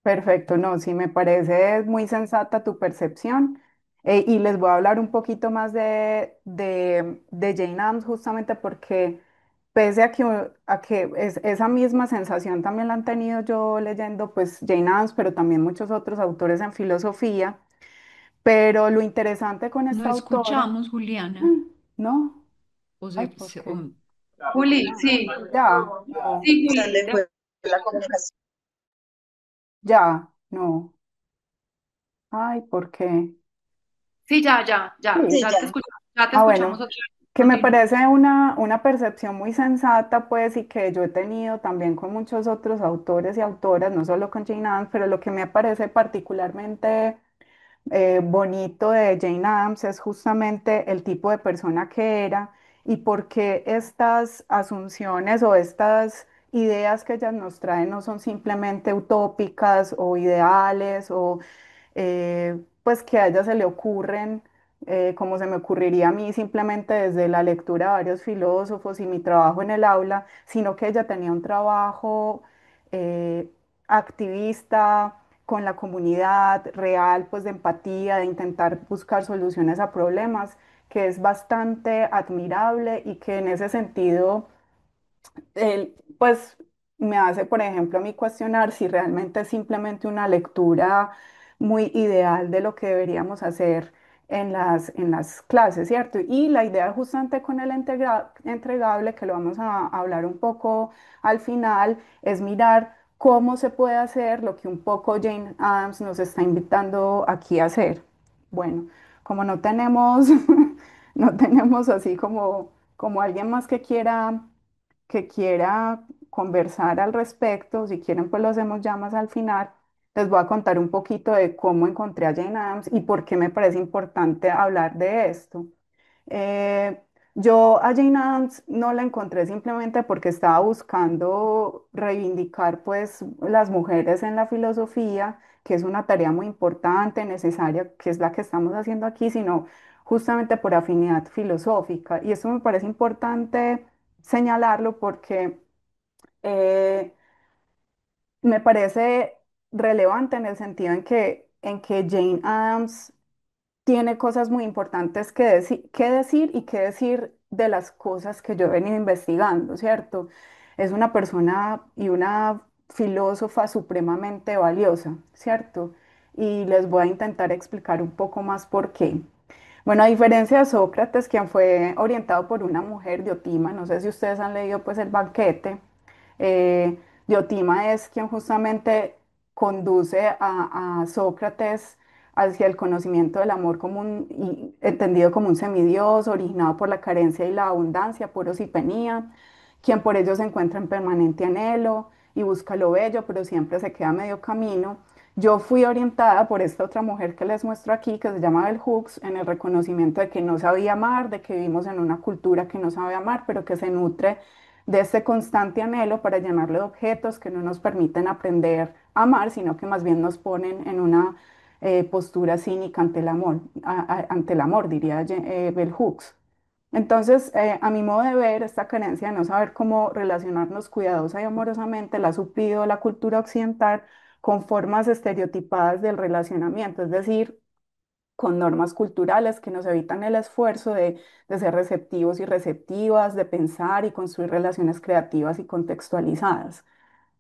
Perfecto, no, sí, me parece muy sensata tu percepción. Y les voy a hablar un poquito más de Jane Addams justamente porque pese a que esa misma sensación también la han tenido yo leyendo pues Jane Addams, pero también muchos otros autores en filosofía, pero lo interesante con No esta autora, escuchamos, Juliana. ¿no? O Ay, se, ¿por se- qué? o- Juli, sí, Ya, no, sí, Se Juli, le fue la comunicación. ya, no. Ay, ¿por qué? sí, Sí. Sí, ya. ya te Ah, escuchamos bueno, otra vez. que me Continúa. parece una percepción muy sensata, pues, y que yo he tenido también con muchos otros autores y autoras, no solo con Jane Addams, pero lo que me parece particularmente bonito de Jane Addams es justamente el tipo de persona que era y por qué estas asunciones o estas ideas que ella nos trae no son simplemente utópicas o ideales o pues que a ella se le ocurren, como se me ocurriría a mí simplemente desde la lectura de varios filósofos y mi trabajo en el aula, sino que ella tenía un trabajo eh, activista con la comunidad real, pues de empatía, de intentar buscar soluciones a problemas, que es bastante admirable y que en ese sentido pues me hace, por ejemplo, a mí cuestionar si realmente es simplemente una lectura muy ideal de lo que deberíamos hacer en las clases, ¿cierto? Y la idea justamente con el entregable, que lo vamos a hablar un poco al final, es mirar cómo se puede hacer lo que un poco Jane Addams nos está invitando aquí a hacer. Bueno, como no tenemos, no tenemos así como alguien más que quiera conversar al respecto, si quieren pues lo hacemos ya más al final, les voy a contar un poquito de cómo encontré a Jane Addams y por qué me parece importante hablar de esto. Eh, yo a Jane Addams no la encontré simplemente porque estaba buscando reivindicar pues las mujeres en la filosofía, que es una tarea muy importante, necesaria, que es la que estamos haciendo aquí, sino justamente por afinidad filosófica. Y esto me parece importante señalarlo porque eh, me parece relevante en el sentido en que Jane Addams tiene cosas muy importantes que decir y que decir de las cosas que yo he venido investigando, ¿cierto? Es una persona y una filósofa supremamente valiosa, ¿cierto? Y les voy a intentar explicar un poco más por qué. Bueno, a diferencia de Sócrates, quien fue orientado por una mujer, Diotima, no sé si ustedes han leído pues el banquete, Diotima es quien justamente conduce a Sócrates hacia el conocimiento del amor como entendido como un semidios, originado por la carencia y la abundancia, poros y penía, quien por ello se encuentra en permanente anhelo y busca lo bello, pero siempre se queda a medio camino. Yo fui orientada por esta otra mujer que les muestro aquí, que se llama Bell Hooks, en el reconocimiento de que no sabía amar, de que vivimos en una cultura que no sabe amar, pero que se nutre de este constante anhelo para llenarle de objetos que no nos permiten aprender a amar, sino que más bien nos ponen en una postura cínica ante el amor, ante el amor, diría Bell Hooks. Entonces, a mi modo de ver, esta carencia de no saber cómo relacionarnos cuidadosa y amorosamente la ha suplido la cultura occidental con formas estereotipadas del relacionamiento, es decir, con normas culturales que nos evitan el esfuerzo de ser receptivos y receptivas, de pensar y construir relaciones creativas y contextualizadas.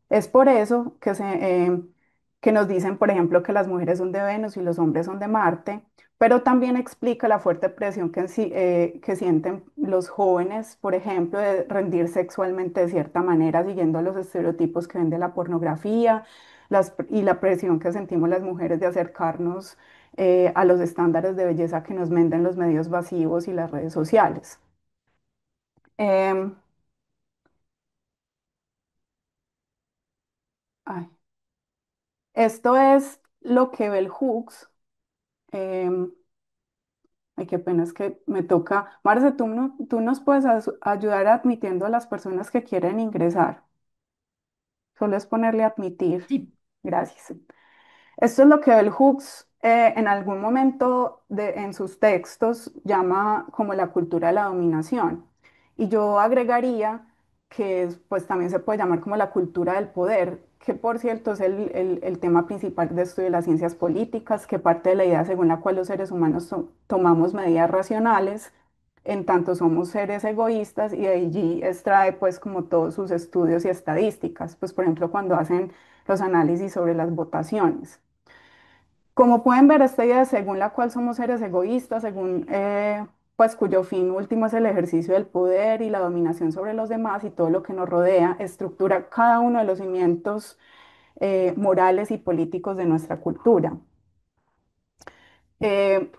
Es por eso que nos dicen, por ejemplo, que las mujeres son de Venus y los hombres son de Marte, pero también explica la fuerte presión que sienten los jóvenes, por ejemplo, de rendir sexualmente de cierta manera, siguiendo los estereotipos que ven de la pornografía, y la presión que sentimos las mujeres de acercarnos a los estándares de belleza que nos venden los medios masivos y las redes sociales. Em, ay, esto es lo que Bell Hooks. em, Ay, qué pena, es que me toca. Marce, tú nos puedes ayudar admitiendo a las personas que quieren ingresar. Solo es ponerle admitir. Sí, Gracias. Esto es lo que Bell Hooks en algún momento en sus textos llama como la cultura de la dominación. Y yo agregaría que pues también se puede llamar como la cultura del poder, que por cierto es el tema principal de estudio de las ciencias políticas, que parte de la idea según la cual los seres humanos tomamos medidas racionales, en tanto somos seres egoístas, y de allí extrae pues como todos sus estudios y estadísticas, pues por ejemplo cuando hacen los análisis sobre las votaciones. Como pueden ver, esta idea según la cual somos seres egoístas, según pues cuyo fin último es el ejercicio del poder y la dominación sobre los demás y todo lo que nos rodea, estructura cada uno de los cimientos morales y políticos de nuestra cultura. Eh,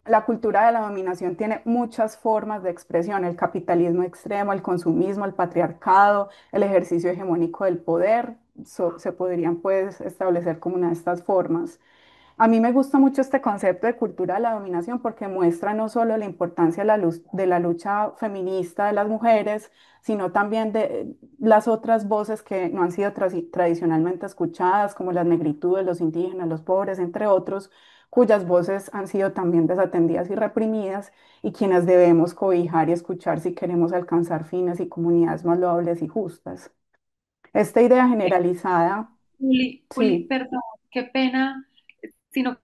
la cultura de la dominación tiene muchas formas de expresión: el capitalismo extremo, el consumismo, el patriarcado, el ejercicio hegemónico del poder, se podrían pues establecer como una de estas formas. A mí me gusta mucho este concepto de cultura de la dominación porque muestra no solo la importancia de la lucha feminista de las mujeres, sino también de las otras voces que no han sido tradicionalmente escuchadas, como las negritudes, los indígenas, los pobres, entre otros, cuyas voces han sido también desatendidas y reprimidas, y quienes debemos cobijar y escuchar si queremos alcanzar fines y comunidades más loables y justas. Esta idea generalizada, Juli, sí. perdón, qué pena, sino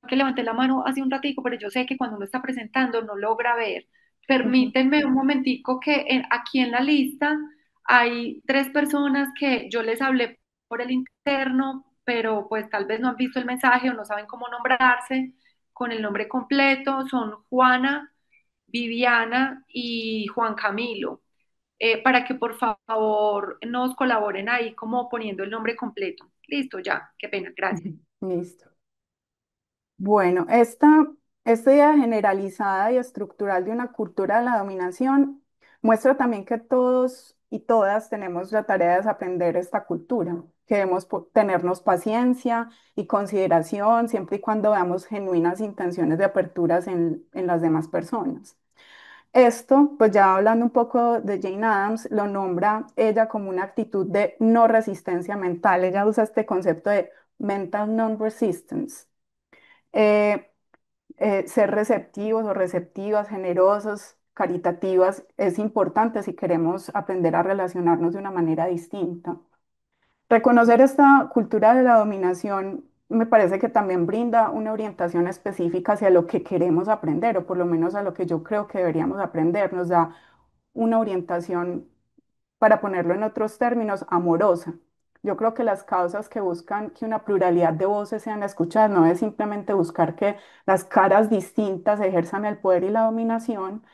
que levanté la mano hace un ratico, pero yo sé que cuando uno está presentando no logra ver. Ujú. Permítanme un momentico que aquí en la lista hay tres personas que yo les hablé por el interno, pero pues tal vez no han visto el mensaje o no saben cómo nombrarse con el nombre completo. Son Juana, Viviana y Juan Camilo. Para que por favor nos colaboren ahí como poniendo el nombre completo. Listo, ya, qué pena, gracias. Listo. Bueno, esta idea generalizada y estructural de una cultura de la dominación muestra también que todos y todas tenemos la tarea de desaprender esta cultura, que debemos tenernos paciencia y consideración siempre y cuando veamos genuinas intenciones de aperturas en las demás personas. Esto, pues ya hablando un poco de Jane Addams, lo nombra ella como una actitud de no resistencia mental. Ella usa este concepto de mental non-resistance. Eh, Ser receptivos o receptivas, generosos, caritativas, es importante si queremos aprender a relacionarnos de una manera distinta. Reconocer esta cultura de la dominación me parece que también brinda una orientación específica hacia lo que queremos aprender, o por lo menos a lo que yo creo que deberíamos aprender. Nos da una orientación, para ponerlo en otros términos, amorosa. Yo creo que las causas que buscan que una pluralidad de voces sean escuchadas no es simplemente buscar que las caras distintas ejerzan el poder y la dominación.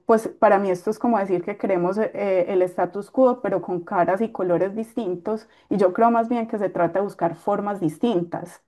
Pues para mí esto es como decir que queremos el status quo, pero con caras y colores distintos, y yo creo más bien que se trata de buscar formas distintas,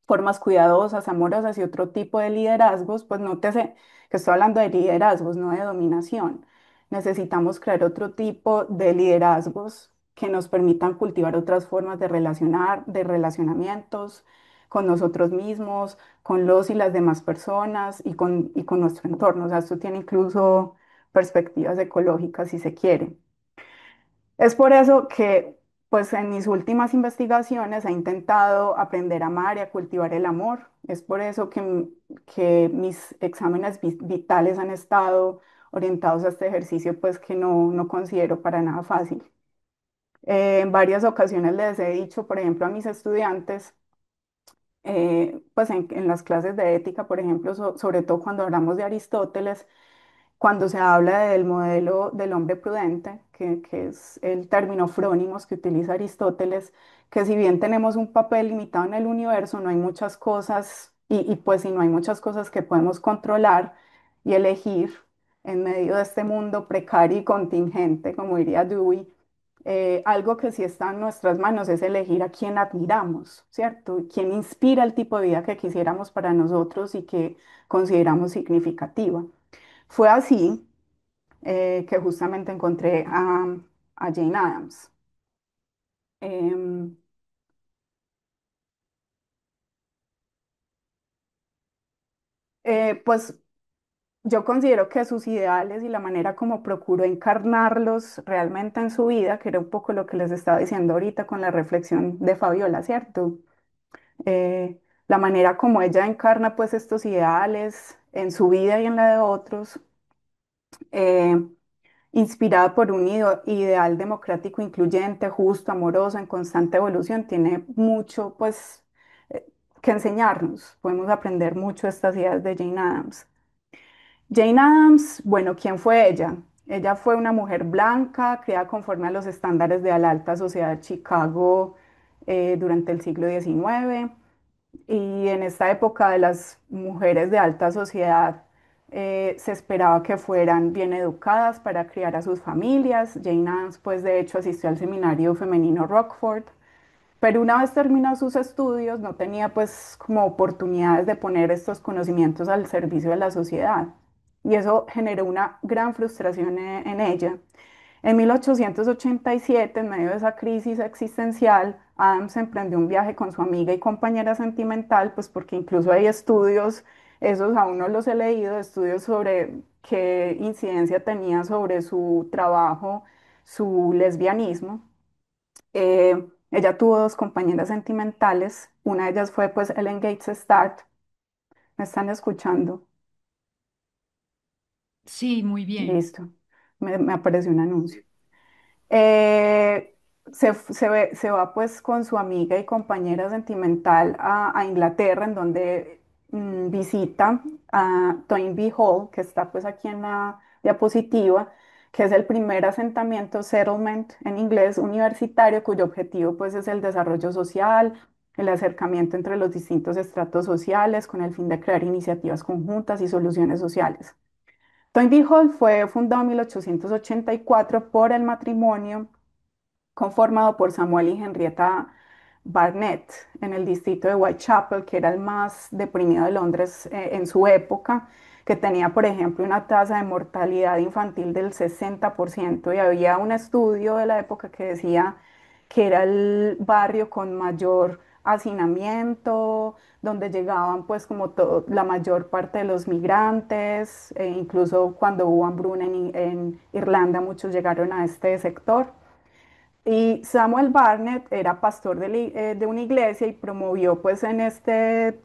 formas cuidadosas, amorosas y otro tipo de liderazgos. Pues nótese que estoy hablando de liderazgos, no de dominación. Necesitamos crear otro tipo de liderazgos que nos permitan cultivar otras formas de relacionar, de relacionamientos con nosotros mismos, con los y las demás personas y con nuestro entorno. O sea, esto tiene incluso perspectivas ecológicas si se quiere. Es por eso que, pues en mis últimas investigaciones he intentado aprender a amar y a cultivar el amor. Es por eso que mis exámenes vitales han estado orientados a este ejercicio, pues que no considero para nada fácil. En varias ocasiones les he dicho, por ejemplo, a mis estudiantes, pues en las clases de ética, por ejemplo, sobre todo cuando hablamos de Aristóteles, cuando se habla del modelo del hombre prudente, que es el término frónimos que utiliza Aristóteles, que si bien tenemos un papel limitado en el universo, no hay muchas cosas, y pues si no hay muchas cosas que podemos controlar y elegir en medio de este mundo precario y contingente, como diría Dewey, algo que sí está en nuestras manos es elegir a quién admiramos, ¿cierto? Quién inspira el tipo de vida que quisiéramos para nosotros y que consideramos significativa. Fue así que justamente encontré a Jane Addams. Em, pues yo considero que sus ideales y la manera como procuró encarnarlos realmente en su vida, que era un poco lo que les estaba diciendo ahorita con la reflexión de Fabiola, ¿cierto? La manera como ella encarna pues estos ideales en su vida y en la de otros, eh, inspirada por un ideal democrático incluyente, justo, amoroso, en constante evolución, tiene mucho pues eh, que enseñarnos. Podemos aprender mucho de estas ideas de Jane Addams. Jane Addams, bueno, ¿quién fue ella? Ella fue una mujer blanca, criada conforme a los estándares de la alta sociedad de Chicago durante el siglo XIX. Y en esta época de las mujeres de alta sociedad se esperaba que fueran bien educadas para criar a sus familias. Jane Addams, pues de hecho, asistió al seminario femenino Rockford, pero una vez terminó sus estudios no tenía pues como oportunidades de poner estos conocimientos al servicio de la sociedad. Y eso generó una gran frustración en ella. En 1887, en medio de esa crisis existencial, Adams emprendió un viaje con su amiga y compañera sentimental, pues porque incluso hay estudios, esos aún no los he leído, estudios sobre qué incidencia tenía sobre su trabajo, su lesbianismo. Ella tuvo dos compañeras sentimentales, una de ellas fue pues Ellen Gates Starr. ¿Me están escuchando? Sí, muy bien. Listo, me apareció un anuncio. Eh, se va pues con su amiga y compañera sentimental a Inglaterra, en donde visita a Toynbee Hall, que está pues aquí en la diapositiva, que es el primer asentamiento, settlement en inglés, universitario, cuyo objetivo pues es el desarrollo social, el acercamiento entre los distintos estratos sociales, con el fin de crear iniciativas conjuntas y soluciones sociales. Toynbee Hall fue fundado en 1884 por el matrimonio conformado por Samuel y Henrietta Barnett en el distrito de Whitechapel, que era el más deprimido de Londres en su época, que tenía, por ejemplo, una tasa de mortalidad infantil del 60%, y había un estudio de la época que decía que era el barrio con mayor hacinamiento, donde llegaban pues como la mayor parte de los migrantes, incluso cuando hubo hambruna en Irlanda, muchos llegaron a este sector. Y Samuel Barnett era pastor de una iglesia y promovió pues en este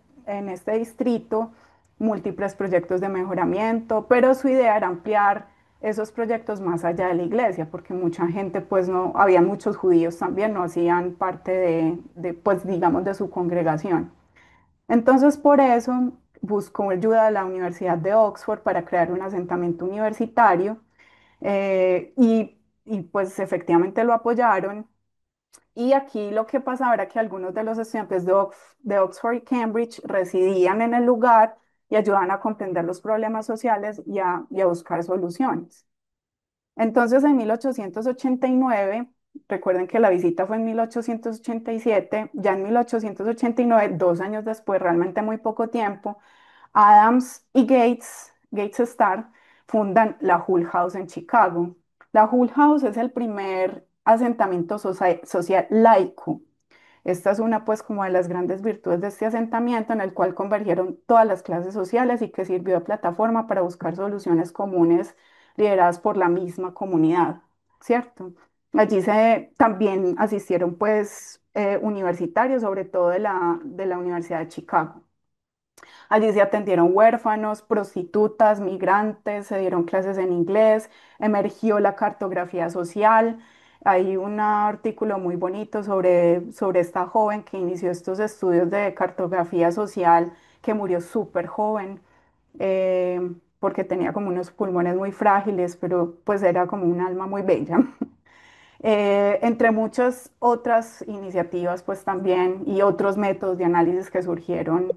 distrito múltiples proyectos de mejoramiento, pero su idea era ampliar esos proyectos más allá de la iglesia, porque mucha gente pues no, había muchos judíos también, no hacían parte pues digamos de su congregación. Entonces por eso buscó ayuda de la Universidad de Oxford para crear un asentamiento universitario y pues efectivamente lo apoyaron. Y aquí lo que pasaba era que algunos de los estudiantes de Oxford y Cambridge residían en el lugar y ayudaban a comprender los problemas sociales y a buscar soluciones. Entonces, en 1889, recuerden que la visita fue en 1887, ya en 1889, 2 años después, realmente muy poco tiempo, Adams y Gates Starr, fundan la Hull House en Chicago. La Hull House es el primer asentamiento social laico. Esta es una pues como de las grandes virtudes de este asentamiento en el cual convergieron todas las clases sociales y que sirvió de plataforma para buscar soluciones comunes lideradas por la misma comunidad, ¿cierto? Allí también asistieron pues universitarios, sobre todo de la Universidad de Chicago. Allí se atendieron huérfanos, prostitutas, migrantes, se dieron clases en inglés, emergió la cartografía social. Hay un artículo muy bonito sobre esta joven que inició estos estudios de cartografía social, que murió súper joven, porque tenía como unos pulmones muy frágiles, pero pues era como un alma muy bella. Entre muchas otras iniciativas, pues también, y otros métodos de análisis que surgieron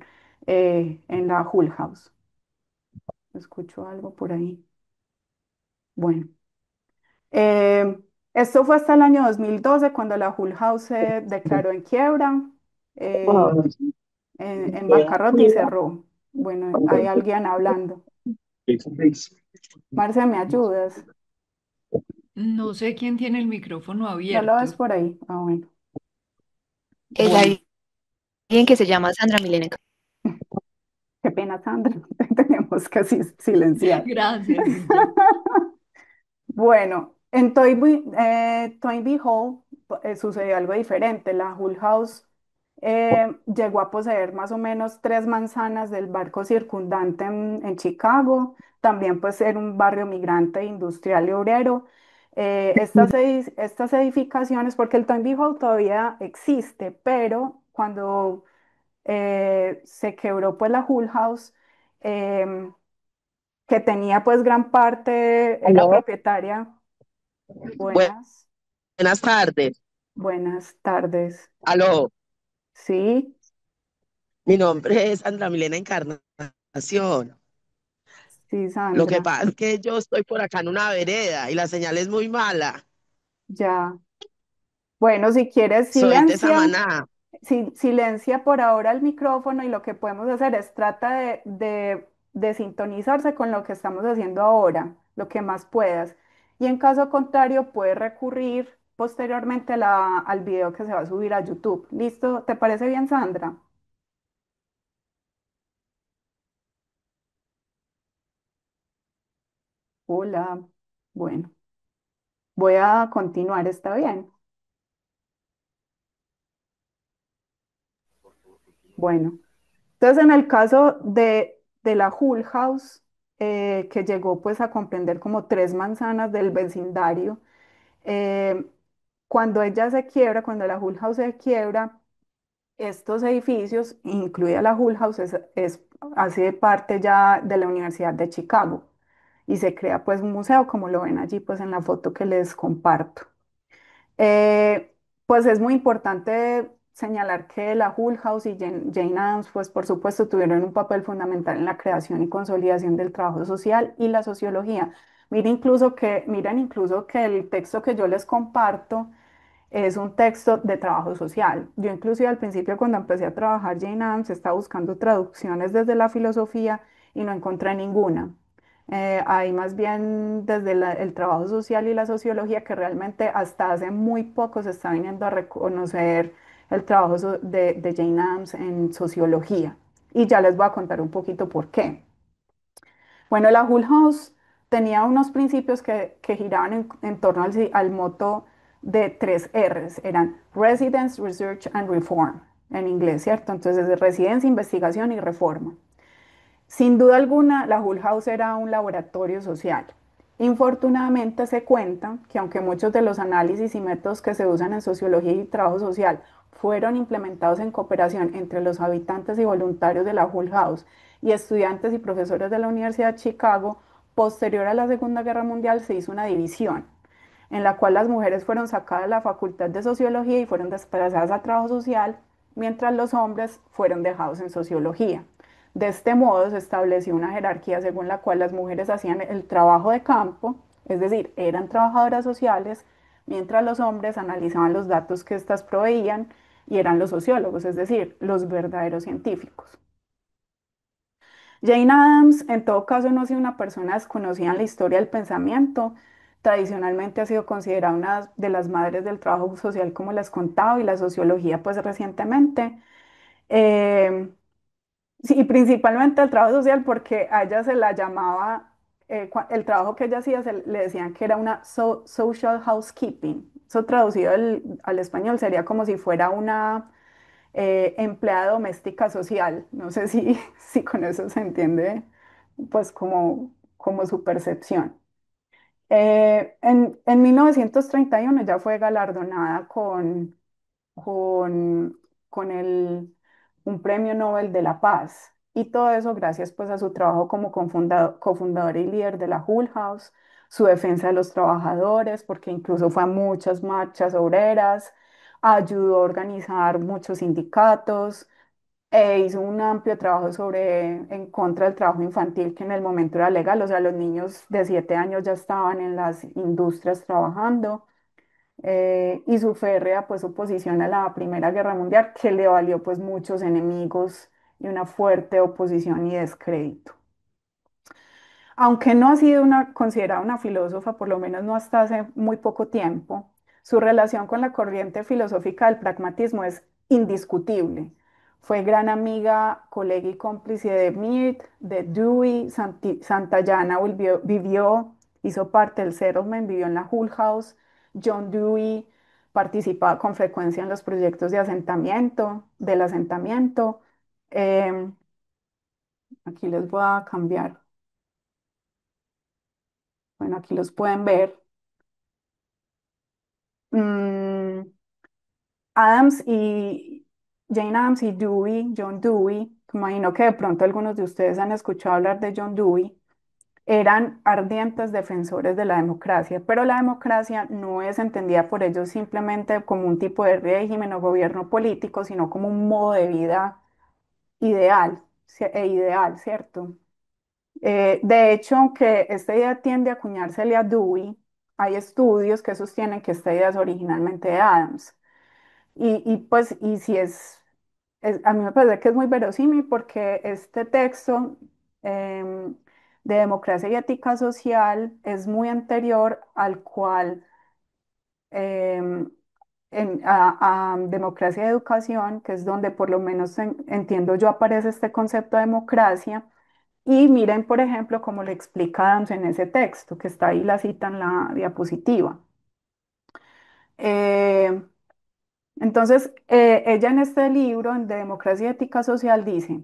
en la Hull House. Escucho algo por ahí. Bueno, eh, esto fue hasta el año 2012 cuando la Hull House se declaró en quiebra, eh, en bancarrota y cerró. Bueno, hay alguien hablando. Marce, ¿me ayudas? No sé quién tiene el micrófono ¿No lo ves abierto. por ahí? Ah, bueno. Es Bueno, alguien que se llama Sandra Milena. qué pena, Sandra. Tenemos que silenciar. Gracias y ya. Bueno, en Toynbee Hall sucedió algo diferente. La Hull House Llegó a poseer más o menos 3 manzanas del barco circundante en Chicago. También pues era un barrio migrante, industrial y obrero. Estas edificaciones, porque el Toynbee Hall todavía existe, pero cuando se quebró pues la Hull House, em, que tenía pues gran parte, era Aló, propietaria. bu- Buenas, buenas tardes. buenas tardes. Aló, Sí, mi nombre es Andra Milena Encarnación. sí, Lo que Sandra, pasa es que yo estoy por acá en una vereda y la señal es muy mala. ya. Bueno, si quieres, Soy de silencia, Samaná. silencia por ahora el micrófono y lo que podemos hacer es trata de sintonizarse con lo que estamos haciendo ahora, lo que más puedas. Y en caso contrario, puedes recurrir posteriormente a al video que se va a subir a YouTube. ¿Listo? ¿Te parece bien, Sandra? Hola. Bueno, voy a continuar, ¿está bien? Bueno. Entonces, en el caso de la Hull House, que llegó pues a comprender como 3 manzanas del vecindario, eh, cuando ella se quiebra, cuando la Hull House se quiebra, estos edificios, incluida la Hull House, hace parte ya de la Universidad de Chicago y se crea pues un museo, como lo ven allí pues en la foto que les comparto. Pues es muy importante señalar que la Hull House y Jane Addams, pues por supuesto, tuvieron un papel fundamental en la creación y consolidación del trabajo social y la sociología. Miren incluso que el texto que yo les comparto es un texto de trabajo social. Yo inclusive al principio cuando empecé a trabajar Jane Addams estaba buscando traducciones desde la filosofía y no encontré ninguna. Hay más bien desde el trabajo social y la sociología que realmente hasta hace muy poco se está viniendo a reconocer el trabajo de Jane Addams en sociología. Y ya les voy a contar un poquito por qué. Bueno, la Hull House tenía unos principios que giraban en torno al moto de 3 Rs. Eran Residence, Research and Reform, en inglés, ¿cierto? Entonces, de residencia, investigación y reforma. Sin duda alguna, la Hull House era un laboratorio social. Infortunadamente se cuenta que aunque muchos de los análisis y métodos que se usan en sociología y trabajo social fueron implementados en cooperación entre los habitantes y voluntarios de la Hull House y estudiantes y profesores de la Universidad de Chicago, posterior a la Segunda Guerra Mundial se hizo una división en la cual las mujeres fueron sacadas de la Facultad de Sociología y fueron desplazadas a trabajo social, mientras los hombres fueron dejados en sociología. De este modo se estableció una jerarquía según la cual las mujeres hacían el trabajo de campo, es decir, eran trabajadoras sociales, mientras los hombres analizaban los datos que éstas proveían y eran los sociólogos, es decir, los verdaderos científicos. Jane Addams, en todo caso, no ha sido una persona desconocida en la historia del pensamiento. Tradicionalmente ha sido considerada una de las madres del trabajo social, como les contaba, y la sociología, pues recientemente. Eh, sí, y principalmente el trabajo social, porque a ella se la llamaba, el trabajo que ella hacía, le decían que era una social housekeeping. Eso traducido al español sería como si fuera una empleada doméstica social. No sé si, si con eso se entiende, pues como su percepción. En 1931 ya fue galardonada con, con un premio Nobel de la Paz. Y todo eso gracias pues a su trabajo como cofundadora y líder de la Hull House, su defensa de los trabajadores, porque incluso fue a muchas marchas obreras, ayudó a organizar muchos sindicatos, hizo un amplio trabajo en contra del trabajo infantil, que en el momento era legal, o sea, los niños de 7 años ya estaban en las industrias trabajando, y su férrea pues oposición a la Primera Guerra Mundial, que le valió pues muchos enemigos y una fuerte oposición y descrédito. Aunque no ha sido considerada una filósofa, por lo menos no hasta hace muy poco tiempo, su relación con la corriente filosófica del pragmatismo es indiscutible. Fue gran amiga, colega y cómplice de Mead, de Dewey, Santayana hizo parte del settlement, vivió en la Hull House. John Dewey participaba con frecuencia en los proyectos de asentamiento, del asentamiento. Em, Aquí les voy a cambiar. Bueno, aquí los pueden ver. Mm, Jane Addams y Dewey, John Dewey, que imagino que de pronto algunos de ustedes han escuchado hablar de John Dewey, eran ardientes defensores de la democracia, pero la democracia no es entendida por ellos simplemente como un tipo de régimen o gobierno político, sino como un modo de vida ideal, ideal, ¿cierto? De hecho, aunque esta idea tiende a acuñársele a Dewey, hay estudios que sostienen que esta idea es originalmente de Adams. Pues, y si a mí me parece que es muy verosímil porque este texto em, de democracia y ética social es muy anterior al cual em, a democracia y educación, que es donde por lo menos entiendo yo aparece este concepto de democracia. Y miren, por ejemplo, cómo le explica Adams en ese texto, que está ahí la cita en la diapositiva. Eh, entonces, ella en este libro, de Democracia y Ética Social, dice,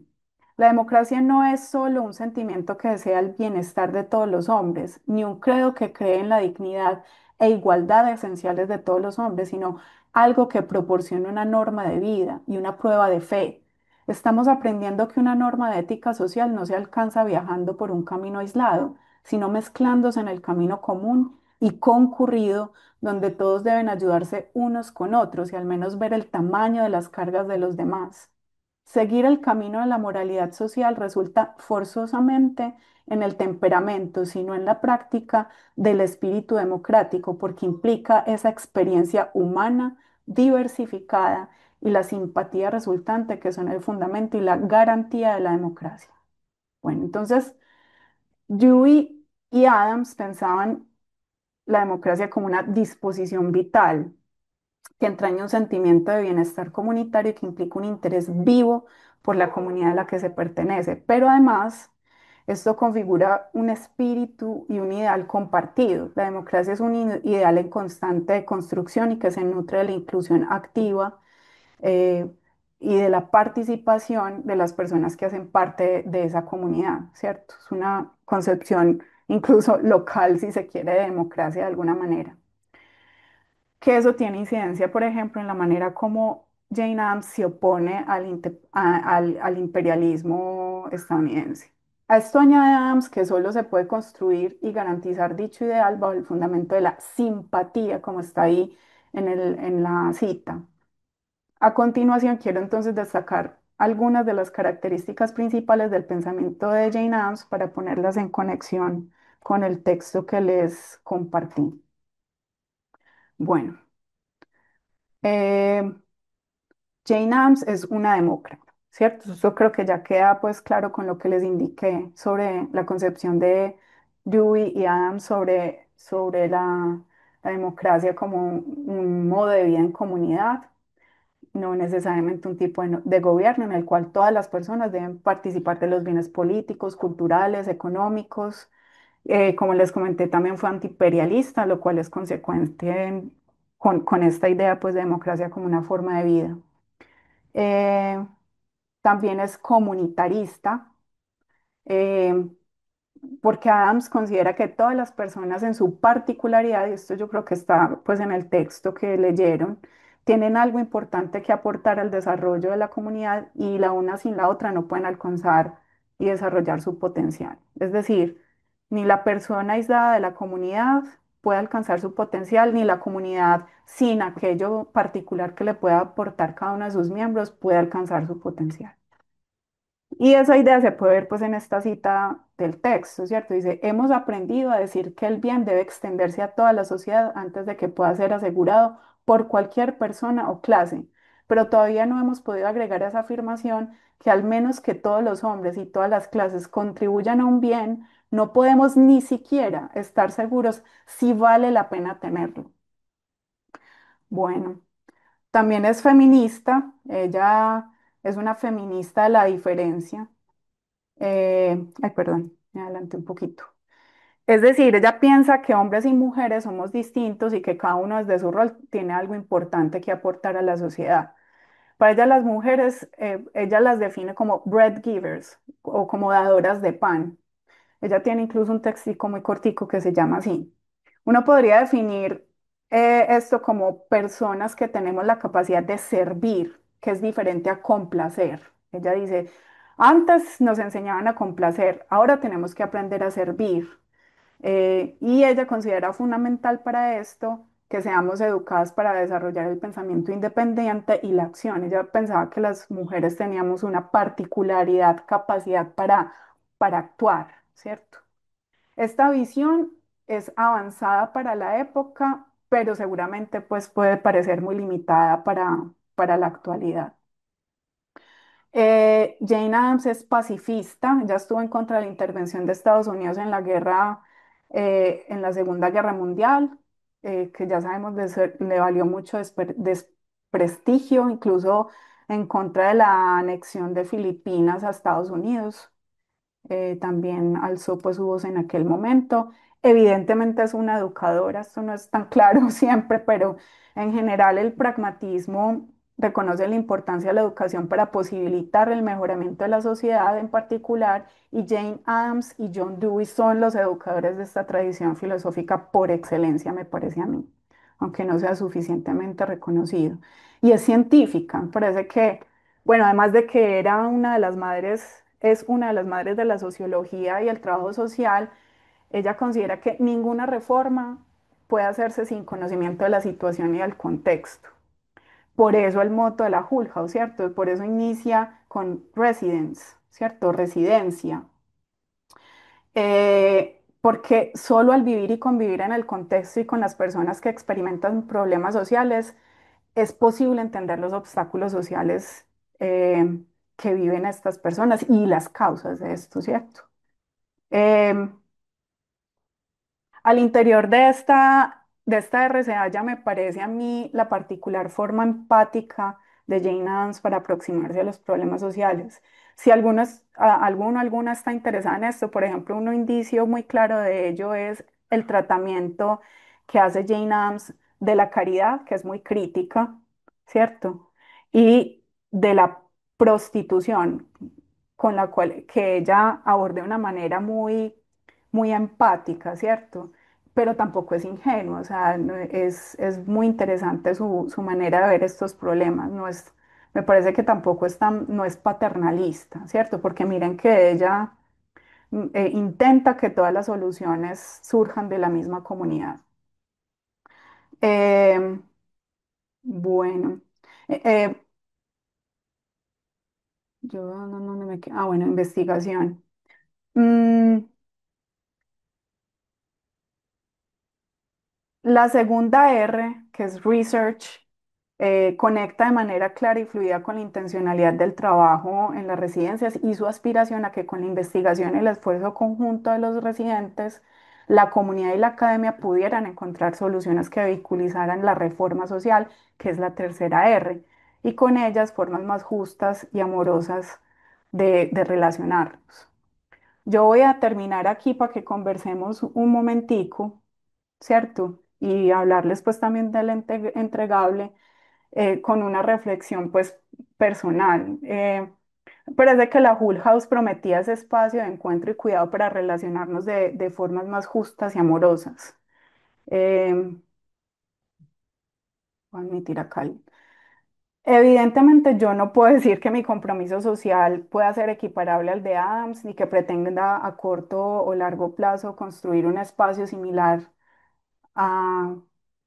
la democracia no es solo un sentimiento que desea el bienestar de todos los hombres, ni un credo que cree en la dignidad e igualdad esenciales de todos los hombres, sino algo que proporciona una norma de vida y una prueba de fe. Estamos aprendiendo que una norma de ética social no se alcanza viajando por un camino aislado, sino mezclándose en el camino común y concurrido donde todos deben ayudarse unos con otros y al menos ver el tamaño de las cargas de los demás. Seguir el camino de la moralidad social resulta forzosamente en el temperamento, sino en la práctica del espíritu democrático, porque implica esa experiencia humana diversificada y la simpatía resultante que son el fundamento y la garantía de la democracia. Bueno, entonces, Dewey y Adams pensaban la democracia como una disposición vital que entraña un sentimiento de bienestar comunitario que implica un interés vivo por la comunidad a la que se pertenece. Pero además, esto configura un espíritu y un ideal compartido. La democracia es un ideal en constante construcción y que se nutre de la inclusión activa eh, y de la participación de las personas que hacen parte de esa comunidad, ¿cierto? Es una concepción incluso local, si se quiere, de democracia de alguna manera. Que eso tiene incidencia, por ejemplo, en la manera como Jane Addams se opone al imperialismo estadounidense. A esto añade Adams que solo se puede construir y garantizar dicho ideal bajo el fundamento de la simpatía, como está ahí en la cita. A continuación, quiero entonces destacar algunas de las características principales del pensamiento de Jane Addams para ponerlas en conexión con el texto que les compartí. Bueno, eh, Jane Addams es una demócrata, ¿cierto? Eso creo que ya queda pues claro con lo que les indiqué sobre la concepción de Dewey y Adams sobre la democracia como un modo de vida en comunidad, no necesariamente un tipo de gobierno en el cual todas las personas deben participar de los bienes políticos, culturales, económicos. Como les comenté, también fue antiimperialista, lo cual es consecuente con esta idea pues, de democracia como una forma de vida. Eh, También es comunitarista, eh, porque Adams considera que todas las personas en su particularidad, y esto yo creo que está pues en el texto que leyeron, tienen algo importante que aportar al desarrollo de la comunidad y la una sin la otra no pueden alcanzar y desarrollar su potencial. Es decir, ni la persona aislada de la comunidad puede alcanzar su potencial, ni la comunidad sin aquello particular que le pueda aportar cada uno de sus miembros puede alcanzar su potencial. Y esa idea se puede ver pues en esta cita del texto, ¿cierto? Dice, hemos aprendido a decir que el bien debe extenderse a toda la sociedad antes de que pueda ser asegurado por cualquier persona o clase, pero todavía no hemos podido agregar a esa afirmación que al menos que todos los hombres y todas las clases contribuyan a un bien, no podemos ni siquiera estar seguros si vale la pena tenerlo. Bueno. También es feminista, ella es una feminista de la diferencia. Ay, perdón, me adelanté un poquito. Es decir, ella piensa que hombres y mujeres somos distintos y que cada uno desde su rol tiene algo importante que aportar a la sociedad. Para ella las mujeres, ella las define como bread givers o como dadoras de pan. Ella tiene incluso un textico muy cortico que se llama así. Uno podría definir esto como personas que tenemos la capacidad de servir, que es diferente a complacer. Ella dice, antes nos enseñaban a complacer, ahora tenemos que aprender a servir. Y ella considera fundamental para esto que seamos educadas para desarrollar el pensamiento independiente y la acción. Ella pensaba que las mujeres teníamos una particularidad, capacidad para actuar, ¿cierto? Esta visión es avanzada para la época, pero seguramente pues, puede parecer muy limitada para la actualidad. Jane Addams es pacifista, ya estuvo en contra de la intervención de Estados Unidos en la guerra, en la Segunda Guerra Mundial, que ya sabemos le valió mucho desprestigio, incluso en contra de la anexión de Filipinas a Estados Unidos. También alzó pues su voz en aquel momento. Evidentemente es una educadora, esto no es tan claro siempre, pero en general el pragmatismo reconoce la importancia de la educación para posibilitar el mejoramiento de la sociedad en particular, y Jane Addams y John Dewey son los educadores de esta tradición filosófica por excelencia, me parece a mí, aunque no sea suficientemente reconocido. Y es científica, parece que bueno, además de que era una de las madres, es una de las madres de la sociología y el trabajo social, ella considera que ninguna reforma puede hacerse sin conocimiento de la situación y del contexto. Por eso el moto de la Hull House, ¿cierto? Por eso inicia con residence, ¿cierto? Residencia. Porque solo al vivir y convivir en el contexto y con las personas que experimentan problemas sociales, es posible entender los obstáculos sociales que viven estas personas y las causas de esto, ¿cierto? Em, Al interior de esta RCA ya me parece a mí la particular forma empática de Jane Addams para aproximarse a los problemas sociales. Si alguna está interesada en esto, por ejemplo, un indicio muy claro de ello es el tratamiento que hace Jane Addams de la caridad, que es muy crítica, ¿cierto? Y de la prostitución, con la cual que ella aborda de una manera muy empática, ¿cierto? Pero tampoco es ingenuo, o sea, es muy interesante su manera de ver estos problemas, me parece que tampoco no es paternalista, ¿cierto? Porque miren que ella intenta que todas las soluciones surjan de la misma comunidad. Em, bueno, eh, eh, yo no me quedo. Ah, bueno, investigación. Mm, La segunda R, que es research, conecta de manera clara y fluida con la intencionalidad del trabajo en las residencias y su aspiración a que con la investigación y el esfuerzo conjunto de los residentes, la comunidad y la academia pudieran encontrar soluciones que vehiculizaran la reforma social, que es la tercera R, y con ellas formas más justas y amorosas de relacionarnos. Yo voy a terminar aquí para que conversemos un momentico, ¿cierto? Y hablarles pues también del entregable, con una reflexión pues personal. Parece que la Hull House prometía ese espacio de encuentro y cuidado para relacionarnos de formas más justas y amorosas. Eh, Voy a admitir acá. Evidentemente yo no puedo decir que mi compromiso social pueda ser equiparable al de Adams, ni que pretenda a corto o largo plazo construir un espacio similar a-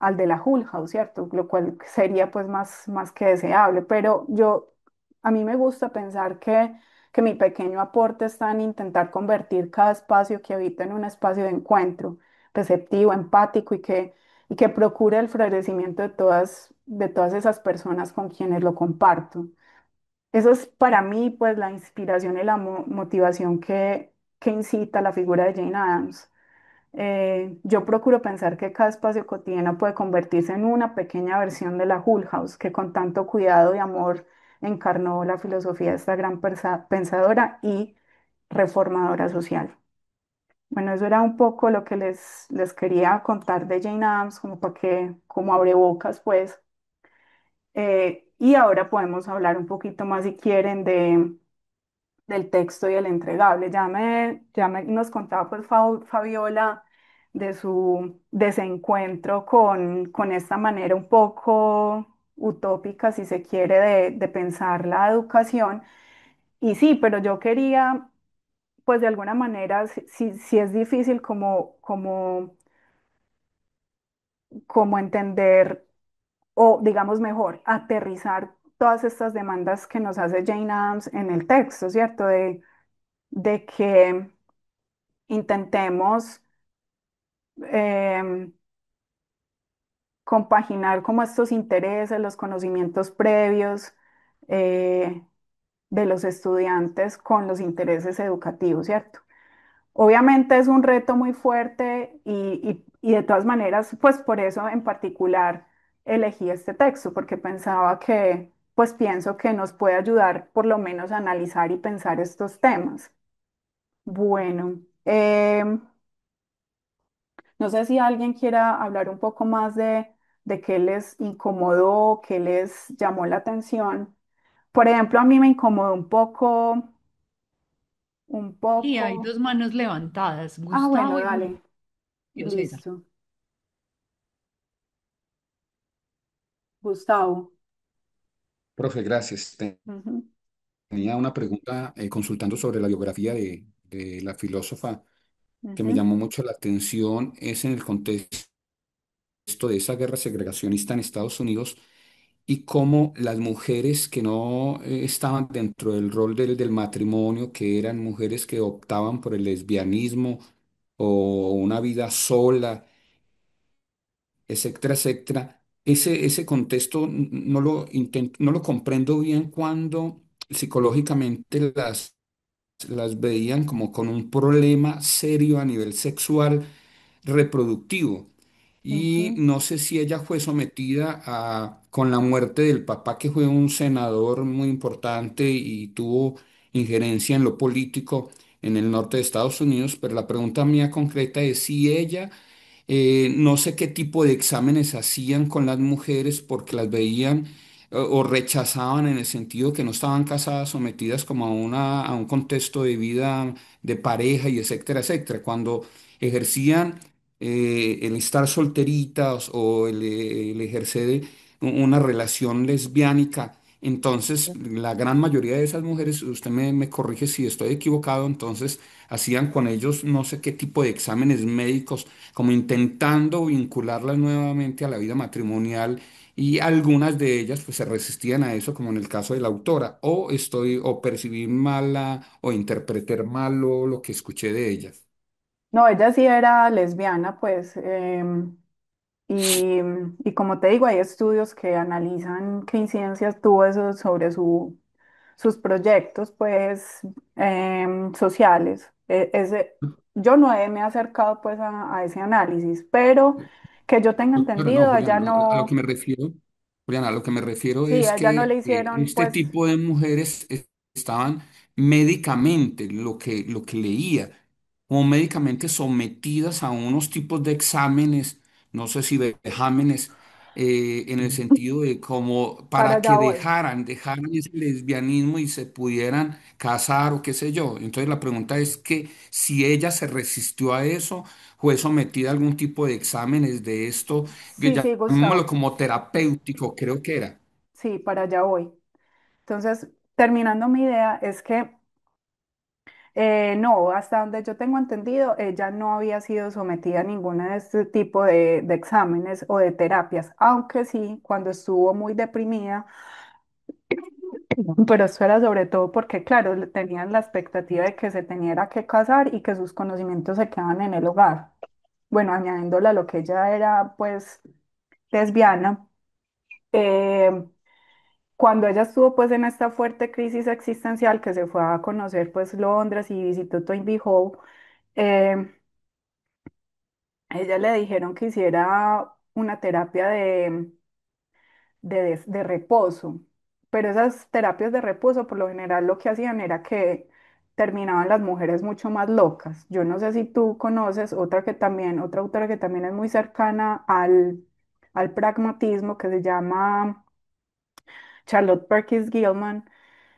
al de la Hull House, ¿cierto? Lo cual sería pues más que deseable, pero a mí me gusta pensar que mi pequeño aporte está en intentar convertir cada espacio que habito en un espacio de encuentro, receptivo, empático y que procure el florecimiento de todas esas personas con quienes lo comparto. Eso es para mí pues la inspiración y la motivación que incita la figura de Jane Addams. Yo procuro pensar que cada espacio cotidiano puede convertirse en una pequeña versión de la Hull House, que con tanto cuidado y amor encarnó la filosofía de esta gran pensadora y reformadora social. Bueno, eso era un poco lo que les quería contar de Jane Addams, como para que, como abrebocas, pues. Y ahora podemos hablar un poquito más, si quieren, del texto y el entregable. Nos contaba pues Fabiola de su desencuentro con esta manera un poco utópica, si se quiere, de pensar la educación. Y sí, pero yo quería, pues de alguna manera, si es difícil como entender, o digamos mejor, aterrizar todas estas demandas que nos hace Jane Addams en el texto, ¿cierto? De que intentemos em, compaginar como estos intereses, los conocimientos previos eh, de los estudiantes con los intereses educativos, ¿cierto? Obviamente es un reto muy fuerte y de todas maneras, pues por eso en particular elegí este texto, porque pensaba que, pues pienso que nos puede ayudar por lo menos a analizar y pensar estos temas. Bueno, no sé si alguien quiera hablar un poco más de qué les incomodó, qué les llamó la atención. Por ejemplo, a mí me incomodó un Y hay poco. dos manos levantadas, Ah, bueno, Gustavo dale, y César. listo. Gustavo. Profe, gracias. Ujú, Tenía una pregunta consultando sobre la biografía de la filósofa que me ujú, llamó mucho la atención. Es en el contexto de esa guerra segregacionista en Estados Unidos y cómo las mujeres que no estaban dentro del rol del matrimonio, que eran mujeres que optaban por el lesbianismo o una vida sola, etcétera, etcétera. Ese contexto no lo comprendo bien cuando psicológicamente las veían como con un problema serio a nivel sexual reproductivo. Y ujú, no sé si ella fue sometida con la muerte del papá, que fue un senador muy importante y tuvo injerencia en lo político en el norte de Estados Unidos, pero la pregunta mía concreta es si ella no sé qué tipo de exámenes hacían con las mujeres porque las veían o rechazaban en el sentido que no estaban casadas, sometidas como a un contexto de vida de pareja y etcétera, etcétera. Cuando ejercían el estar solteritas o el ejercer una relación lesbiánica, entonces la gran mayoría de esas mujeres, usted me corrige si estoy equivocado, entonces hacían con ellos no sé qué tipo de exámenes médicos como intentando vincularlas nuevamente a la vida matrimonial y algunas de ellas pues se resistían a eso, como en el caso de la autora, o percibí mala o interpreté mal lo que escuché de ellas. no, ella sí era lesbiana, pues, y, y como te digo, hay estudios que analizan qué incidencias tuvo eso sobre sus proyectos, pues, sociales. Yo no me he acercado, pues, a ese análisis, pero que yo tenga Pero no, entendido, Julián, ella a lo que no, me refiero, Julián, a lo que me refiero sí, es a ella no le que hicieron, este pues, tipo de mujeres estaban médicamente, lo que leía, como médicamente sometidas a unos tipos de exámenes, no sé si vejámenes, en el sentido de como para para que allá voy. dejaran ese lesbianismo y se pudieran casar o qué sé yo. Entonces la pregunta es que si ella se resistió a eso, fue sometida a algún tipo de exámenes de esto, que Sí, sí, llamémoslo Gustavo, como terapéutico, creo que era. sí, para allá voy. Entonces, terminando mi idea, es que no, hasta donde yo tengo entendido, ella no había sido sometida a ninguno de este tipo de exámenes o de terapias, aunque sí, cuando estuvo muy deprimida, pero esto era sobre todo porque, claro, tenían la expectativa de que se tenía que casar y que sus conocimientos se quedaban en el hogar. Bueno, añadiéndole a lo que ella era, pues, lesbiana. eh, Cuando ella estuvo pues en esta fuerte crisis existencial que se fue a conocer pues Londres y visitó Toynbee Hall, eh, a ella le dijeron que hiciera una terapia de reposo, pero esas terapias de reposo por lo general lo que hacían era que terminaban las mujeres mucho más locas. Yo no sé si tú conoces otra autora que también es muy cercana al pragmatismo, que se llama Charlotte Perkins Gilman.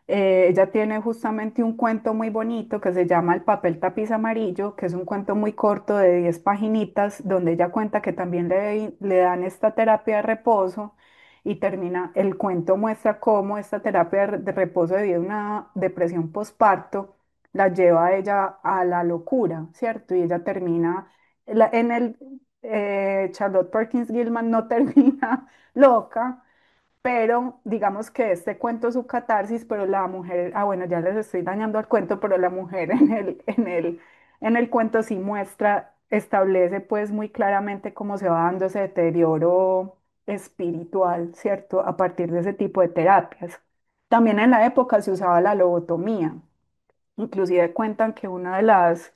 Ella tiene justamente un cuento muy bonito que se llama El papel tapiz amarillo, que es un cuento muy corto de 10 paginitas, donde ella cuenta que también le dan esta terapia de reposo y termina, el cuento muestra cómo esta terapia de reposo debido a una depresión postparto la lleva a ella a la locura, ¿cierto? Y ella termina, en el, Charlotte Perkins Gilman no termina loca, pero digamos que este cuento es su catarsis, pero la mujer, bueno, ya les estoy dañando el cuento, pero la mujer en el cuento sí muestra, establece pues muy claramente cómo se va dando ese deterioro espiritual, ¿cierto? A partir de ese tipo de terapias. También en la época se usaba la lobotomía. Inclusive cuentan que una de las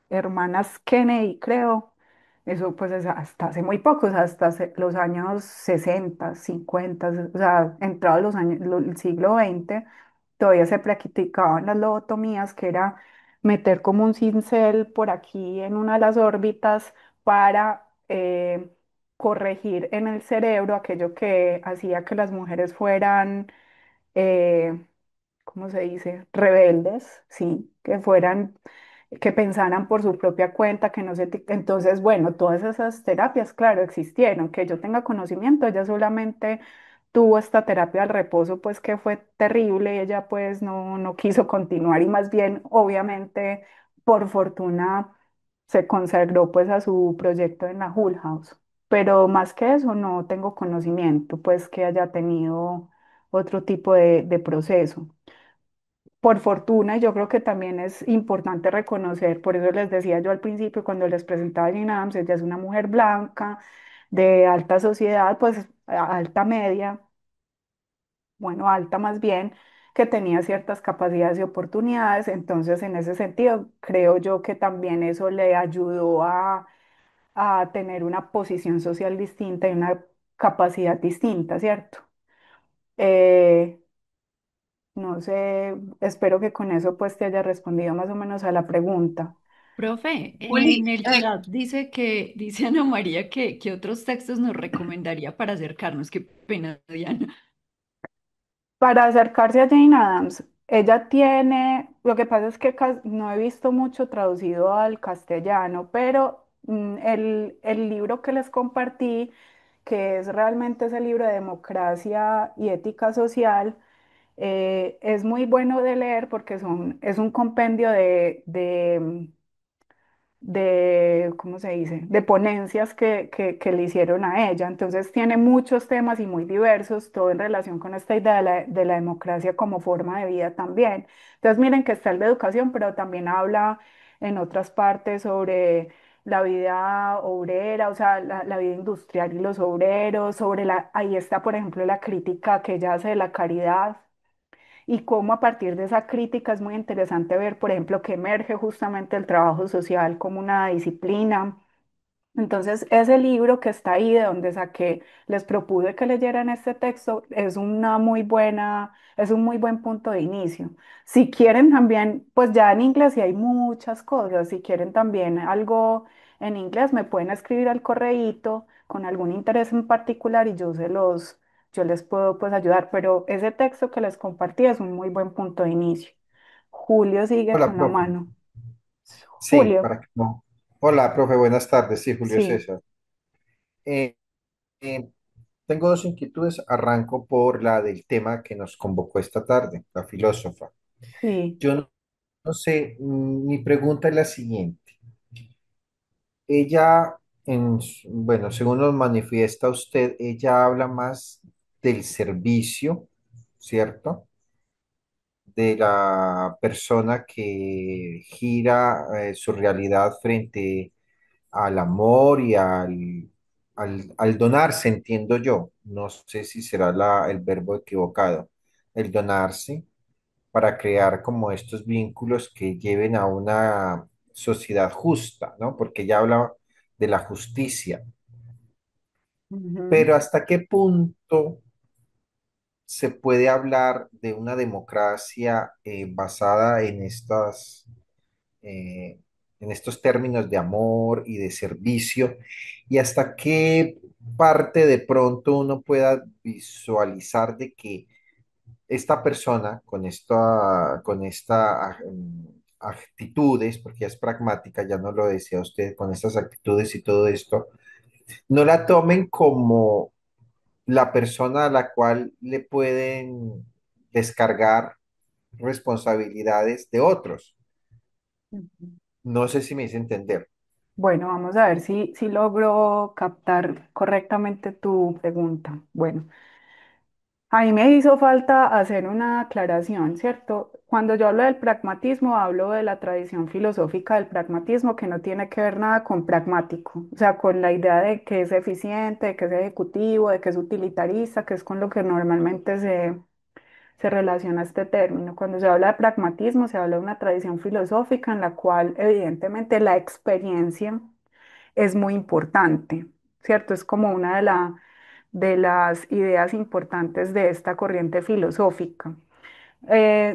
hermanas Kennedy, creo, eso pues es hasta hace muy pocos, hasta los años 60 50, o sea, entrados los años, el siglo XX, todavía se practicaban las lobotomías, que era meter como un cincel por aquí en una de las órbitas para corregir en el cerebro aquello que hacía que las mujeres fueran eh, ¿cómo se dice? Rebeldes, sí, que fueran, que pensaran por su propia cuenta, que no se... Entonces, bueno, todas esas terapias, claro, existieron. Que yo tenga conocimiento, ella solamente tuvo esta terapia al reposo, pues que fue terrible, ella pues no quiso continuar y más bien, obviamente, por fortuna, se consagró pues a su proyecto en la Hull House. Pero más que eso, no tengo conocimiento, pues que haya tenido otro tipo de proceso. Por fortuna, y yo creo que también es importante reconocer, por eso les decía yo al principio, cuando les presentaba a Jane Addams, ella es una mujer blanca, de alta sociedad, pues alta media, bueno, alta más bien, que tenía ciertas capacidades y oportunidades, entonces en ese sentido creo yo que también eso le ayudó a tener una posición social distinta y una capacidad distinta, ¿cierto? Eh, No sé, espero que con eso pues te haya respondido más o menos a la pregunta. Profe, en Juli, el chat dice Ana María que otros textos nos recomendaría para acercarnos. Qué pena, Diana. Para acercarse a Jane Addams, ella tiene, lo que pasa es que no he visto mucho traducido al castellano, pero el libro que les compartí, que es realmente ese libro de democracia y ética social, es muy bueno de leer porque es un compendio ¿cómo se dice? De ponencias que le hicieron a ella. Entonces tiene muchos temas y muy diversos, todo en relación con esta idea de la democracia como forma de vida también. Entonces miren que está el de educación, pero también habla en otras partes sobre la vida obrera, o sea, la vida industrial y los obreros, ahí está, por ejemplo, la crítica que ella hace de la caridad y cómo a partir de esa crítica es muy interesante ver, por ejemplo, que emerge justamente el trabajo social como una disciplina. Entonces, ese libro que está ahí, de donde saqué, les propuse que leyeran este texto, es un muy buen punto de inicio. Si quieren también, pues ya en inglés sí hay muchas cosas, si quieren también algo en inglés, me pueden escribir al correíto con algún interés en particular y yo les puedo pues ayudar, pero ese texto que les compartí es un muy buen punto de inicio. Julio sigue Hola, con la profe. mano. Sí, Julio, para que no. Hola, profe, buenas tardes. Sí, Julio sí, César. Eh, eh, Tengo dos inquietudes. Arranco por la del tema que nos convocó esta tarde, la filósofa. sí. Yo no sé, mi pregunta es la siguiente. Ella, bueno, según nos manifiesta usted, ella habla más del servicio, ¿cierto? De la persona que gira su realidad frente al amor y al donarse, entiendo yo. No sé si será el verbo equivocado, el donarse para crear como estos vínculos que lleven a una sociedad justa, ¿no? Porque ella habla de la justicia. Ujú. Pero ¿hasta qué punto se puede hablar de una democracia basada eh, en estos términos de amor y de servicio, y hasta qué parte de pronto uno pueda visualizar de que esta persona con esta actitudes, porque ya es pragmática, ya no lo decía usted, con estas actitudes y todo esto, no la tomen como la persona a la cual le pueden descargar responsabilidades de otros. Ujú. No sé si me hice entender. Bueno, vamos a ver si logro captar correctamente tu pregunta. Bueno, a mí me hizo falta hacer una aclaración, ¿cierto? Cuando yo hablo del pragmatismo, hablo de la tradición filosófica del pragmatismo que no tiene que ver nada con pragmático, o sea, con la idea de que es eficiente, de que es ejecutivo, de que es utilitarista, que es con lo que normalmente se relaciona este término. Cuando se habla de pragmatismo, se habla de una tradición filosófica en la cual evidentemente la experiencia es muy importante, ¿cierto? Es como una de las ideas importantes de esta corriente filosófica.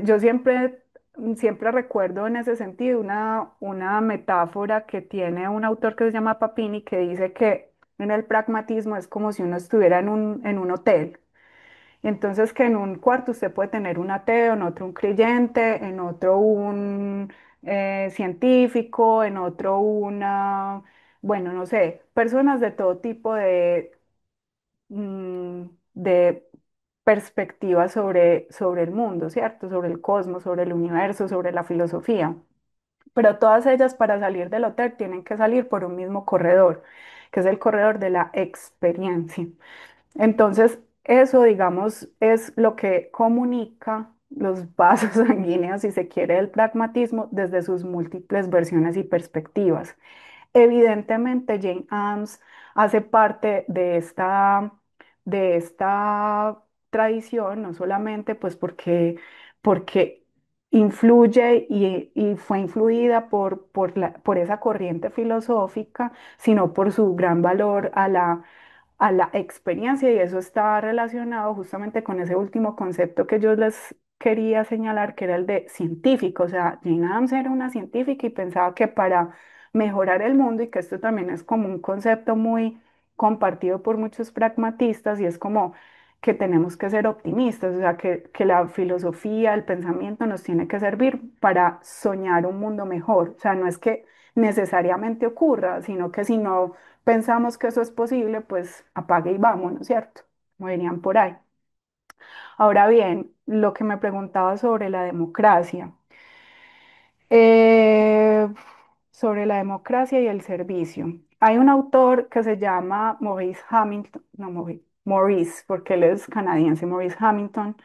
Yo siempre recuerdo en ese sentido una metáfora que tiene un autor que se llama Papini que dice que en el pragmatismo es como si uno estuviera en un hotel. Entonces, que en un cuarto usted puede tener un ateo, en otro un creyente, en otro un científico, en otro bueno, no sé, personas de todo tipo de perspectivas sobre el mundo, ¿cierto? Sobre el cosmos, sobre el universo, sobre la filosofía. Pero todas ellas para salir del hotel tienen que salir por un mismo corredor, que es el corredor de la experiencia. Entonces, eso, digamos, es lo que comunica los vasos sanguíneos, si se quiere, del pragmatismo desde sus múltiples versiones y perspectivas. Evidentemente, Jane Addams hace parte de esta tradición, no solamente pues porque influye y fue influida por esa corriente filosófica, sino por su gran valor a la experiencia, y eso está relacionado justamente con ese último concepto que yo les quería señalar, que era el de científico. O sea, Jane Addams era una científica y pensaba que para mejorar el mundo, y que esto también es como un concepto muy compartido por muchos pragmatistas, y es como que tenemos que ser optimistas, o sea, que la filosofía, el pensamiento nos tiene que servir para soñar un mundo mejor. O sea, no es que necesariamente ocurra, sino que si no pensamos que eso es posible, pues apague y vámonos, ¿cierto? Como dirían por ahí. Ahora bien, lo que me preguntaba sobre la democracia. Eh, sobre la democracia y el servicio. Hay un autor que se llama Maurice Hamilton, no Maurice, porque él es canadiense, Maurice Hamilton,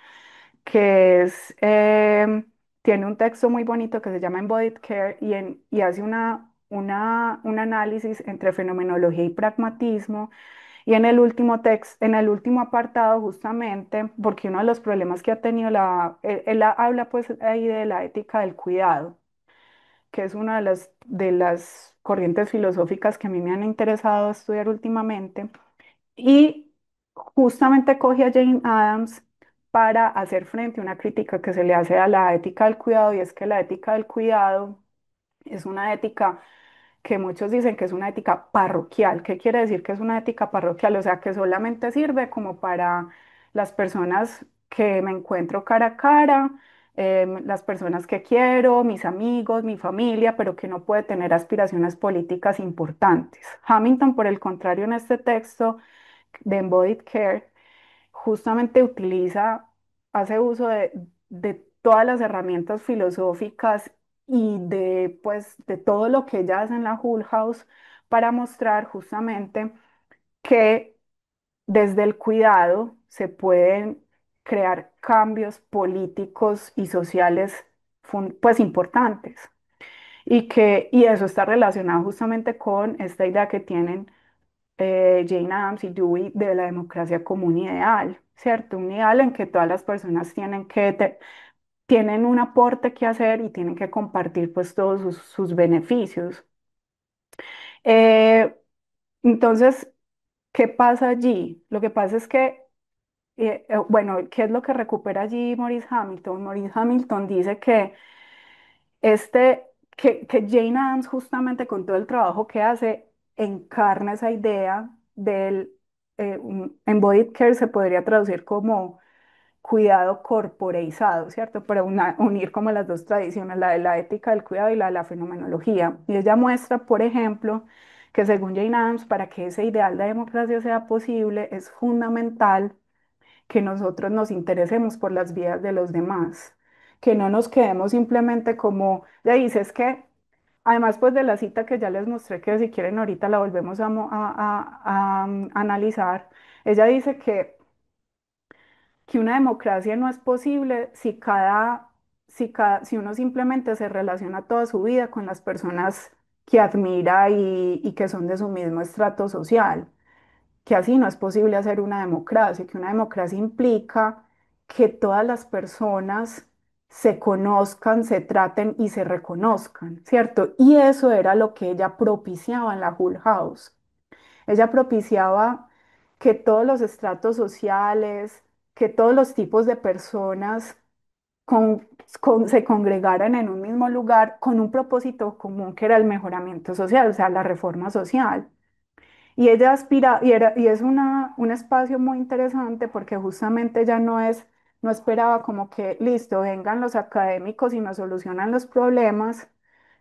que tiene un texto muy bonito que se llama Embodied Care, y hace un análisis entre fenomenología y pragmatismo. Y en el último apartado, justamente, porque uno de los problemas que ha tenido él habla pues ahí de la ética del cuidado, que es una de las corrientes filosóficas que a mí me han interesado estudiar últimamente, y justamente coge a Jane Addams para hacer frente a una crítica que se le hace a la ética del cuidado, y es que la ética del cuidado es una ética que muchos dicen que es una ética parroquial. ¿Qué quiere decir que es una ética parroquial? O sea, que solamente sirve como para las personas que me encuentro cara a cara, las personas que quiero, mis amigos, mi familia, pero que no puede tener aspiraciones políticas importantes. Hamilton, por el contrario, en este texto de Embodied Care, justamente hace uso de todas las herramientas filosóficas y de todo lo que ella hace en la Hull House para mostrar justamente que desde el cuidado se pueden crear cambios políticos y sociales pues importantes, y eso está relacionado justamente con esta idea que tienen Jane Addams y Dewey de la democracia como un ideal, ¿cierto? Un ideal en que todas las personas tienen un aporte que hacer y tienen que compartir pues todos sus beneficios. Eh, entonces, ¿qué pasa allí? Lo que pasa es que bueno, ¿qué es lo que recupera allí Maurice Hamilton? Maurice Hamilton dice que este, que Jane Addams justamente con todo el trabajo que hace encarna esa idea del embodied care se podría traducir como cuidado corporeizado, ¿cierto? Para unir como las dos tradiciones, la de la ética del cuidado y la de la fenomenología. Y ella muestra, por ejemplo, que según Jane Addams, para que ese ideal de democracia sea posible, es fundamental que nosotros nos interesemos por las vidas de los demás, que no nos quedemos simplemente como, ya dices que, además pues de la cita que ya les mostré, que si quieren ahorita la volvemos a analizar, ella dice que una democracia no es posible si uno simplemente se relaciona toda su vida con las personas que admira y que son de su mismo estrato social, que así no es posible hacer una democracia, que una democracia implica que todas las personas se conozcan, se traten y se reconozcan, ¿cierto? Y eso era lo que ella propiciaba en la Hull House. Ella propiciaba que todos los estratos sociales, que todos los tipos de personas con- se congregaran en un mismo lugar con un propósito común que era el mejoramiento social, o sea, la reforma social. Y ella aspira, y es un espacio muy interesante porque justamente ella no esperaba como que, listo, vengan los académicos y nos solucionan los problemas,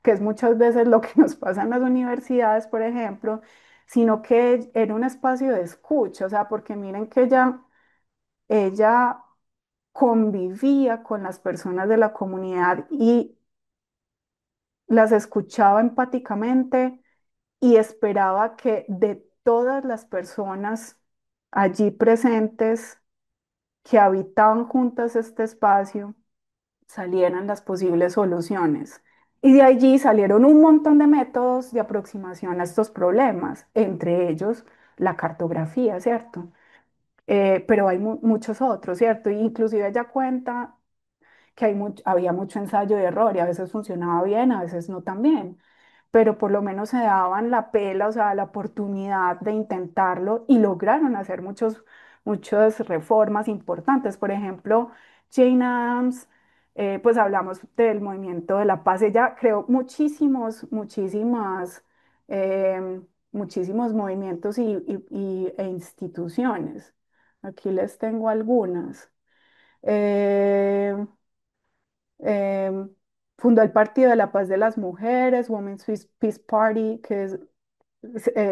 que es muchas veces lo que nos pasa en las universidades, por ejemplo, sino que era un espacio de escucha, o sea, porque miren que ella convivía con las personas de la comunidad y las escuchaba empáticamente y esperaba que de todas las personas allí presentes que habitaban juntas este espacio salieran las posibles soluciones. Y de allí salieron un montón de métodos de aproximación a estos problemas, entre ellos la cartografía, ¿cierto? Pero hay muchos otros, ¿cierto? Inclusive ella cuenta que había mucho ensayo y error y a veces funcionaba bien, a veces no tan bien, pero por lo menos se daban la pela, o sea, la oportunidad de intentarlo y lograron hacer muchas reformas importantes. Por ejemplo, Jane Addams, pues hablamos del movimiento de la paz, ella creó muchísimos movimientos e instituciones. Aquí les tengo algunas. Eh, Em, Fundó el Partido de la Paz de las Mujeres, Women's Peace Party,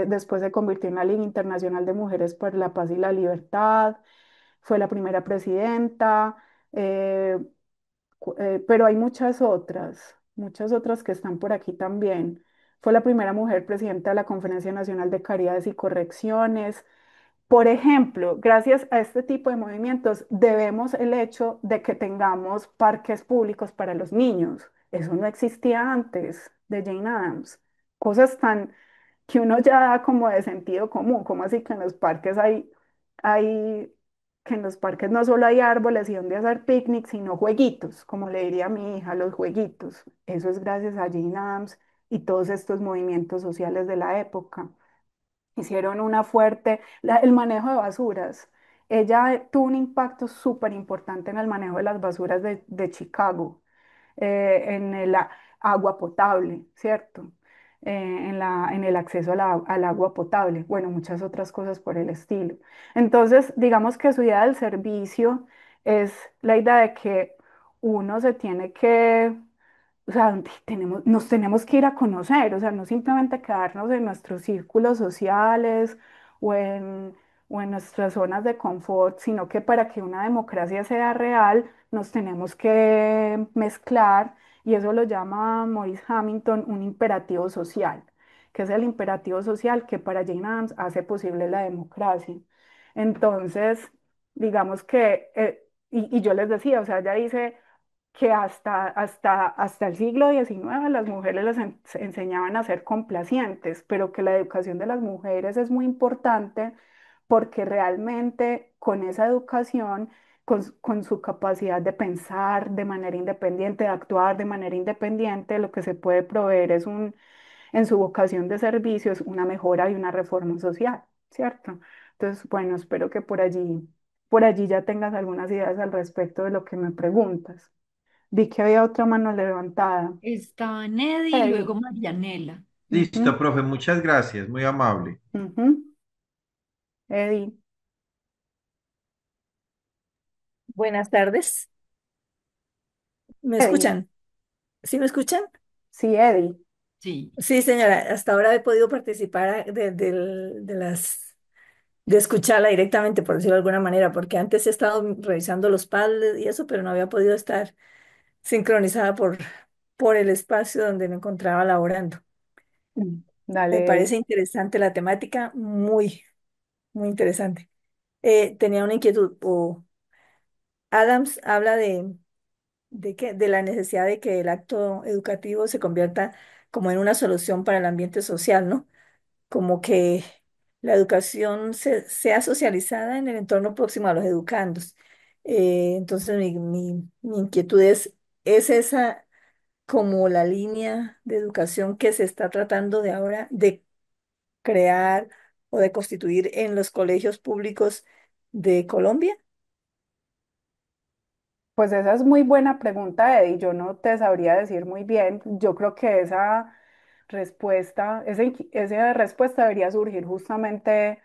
después se convirtió en la Liga Internacional de Mujeres por la Paz y la Libertad. Fue la primera presidenta, eh, pero hay muchas otras que están por aquí también. Fue la primera mujer presidenta de la Conferencia Nacional de Caridades y Correcciones. Por ejemplo, gracias a este tipo de movimientos debemos el hecho de que tengamos parques públicos para los niños. Eso no existía antes de Jane Addams. Cosas tan que uno ya da como de sentido común, como así que en los parques hay, que en los parques no solo hay árboles y donde hacer picnic, sino jueguitos, como le diría a mi hija, los jueguitos. Eso es gracias a Jane Addams y todos estos movimientos sociales de la época. Hicieron el manejo de basuras. Ella tuvo un impacto súper importante en el manejo de las basuras de Chicago, en el agua potable, ¿cierto? En el acceso al agua potable, bueno, muchas otras cosas por el estilo. Entonces, digamos que su idea del servicio es la idea de que uno se tiene que, o sea, nos tenemos que ir a conocer, o sea, no simplemente quedarnos en nuestros círculos sociales o en, o en nuestras zonas de confort, sino que para que una democracia sea real, nos tenemos que mezclar, y eso lo llama Maurice Hamilton un imperativo social, que es el imperativo social que para Jane Addams hace posible la democracia. Entonces, digamos que, y yo les decía, o sea, ella dice que hasta el siglo XIX las mujeres se enseñaban a ser complacientes, pero que la educación de las mujeres es muy importante porque realmente con esa educación, con su capacidad de pensar de manera independiente, de actuar de manera independiente, lo que se puede proveer en su vocación de servicio es una mejora y una reforma social, ¿cierto? Entonces, bueno, espero que por allí por allí ya tengas algunas ideas al respecto de lo que me preguntas. Vi que había otra mano levantada. Está Neddy y luego Eddie. Marianela. Listo, Ujú, profe, muchas gracias, muy amable. ujú. Eddie. Buenas tardes. ¿Me Eddie. escuchan? ¿Sí me escuchan? Sí, Eddie. Sí. Sí, señora. Hasta ahora he podido participar de escucharla directamente, por decirlo de alguna manera, porque antes he estado revisando los padres y eso, pero no había podido estar sincronizada por el espacio donde me encontraba laborando. Me Dale, parece Eddie. interesante la temática, muy interesante. Tenía una inquietud. Adams habla de la necesidad de que el acto educativo se convierta como en una solución para el ambiente social, ¿no? Como que la educación sea socializada en el entorno próximo a los educandos. Entonces, mi inquietud ¿es esa como la línea de educación que se está tratando de ahora de crear o de constituir en los colegios públicos de Colombia? Pues esa es muy buena pregunta, Eddie. Yo no te sabría decir muy bien. Yo creo que esa respuesta debería surgir justamente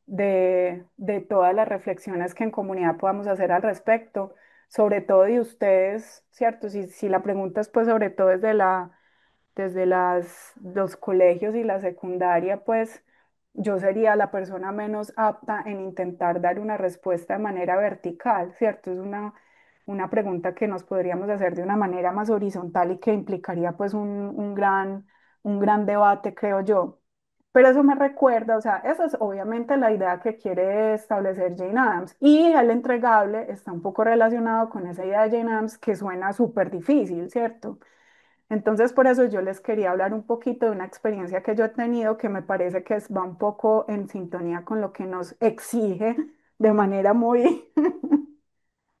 de todas las reflexiones que en comunidad podamos hacer al respecto, sobre todo de ustedes, ¿cierto? Si la pregunta es pues sobre todo desde los colegios y la secundaria, pues yo sería la persona menos apta en intentar dar una respuesta de manera vertical, ¿cierto? Es una pregunta que nos podríamos hacer de una manera más horizontal y que implicaría pues un gran debate, creo yo. Pero eso me recuerda, o sea, esa es obviamente la idea que quiere establecer Jane Addams. Y el entregable está un poco relacionado con esa idea de Jane Addams que suena súper difícil, ¿cierto? Entonces, por eso yo les quería hablar un poquito de una experiencia que yo he tenido que me parece que va un poco en sintonía con lo que nos exige de manera muy,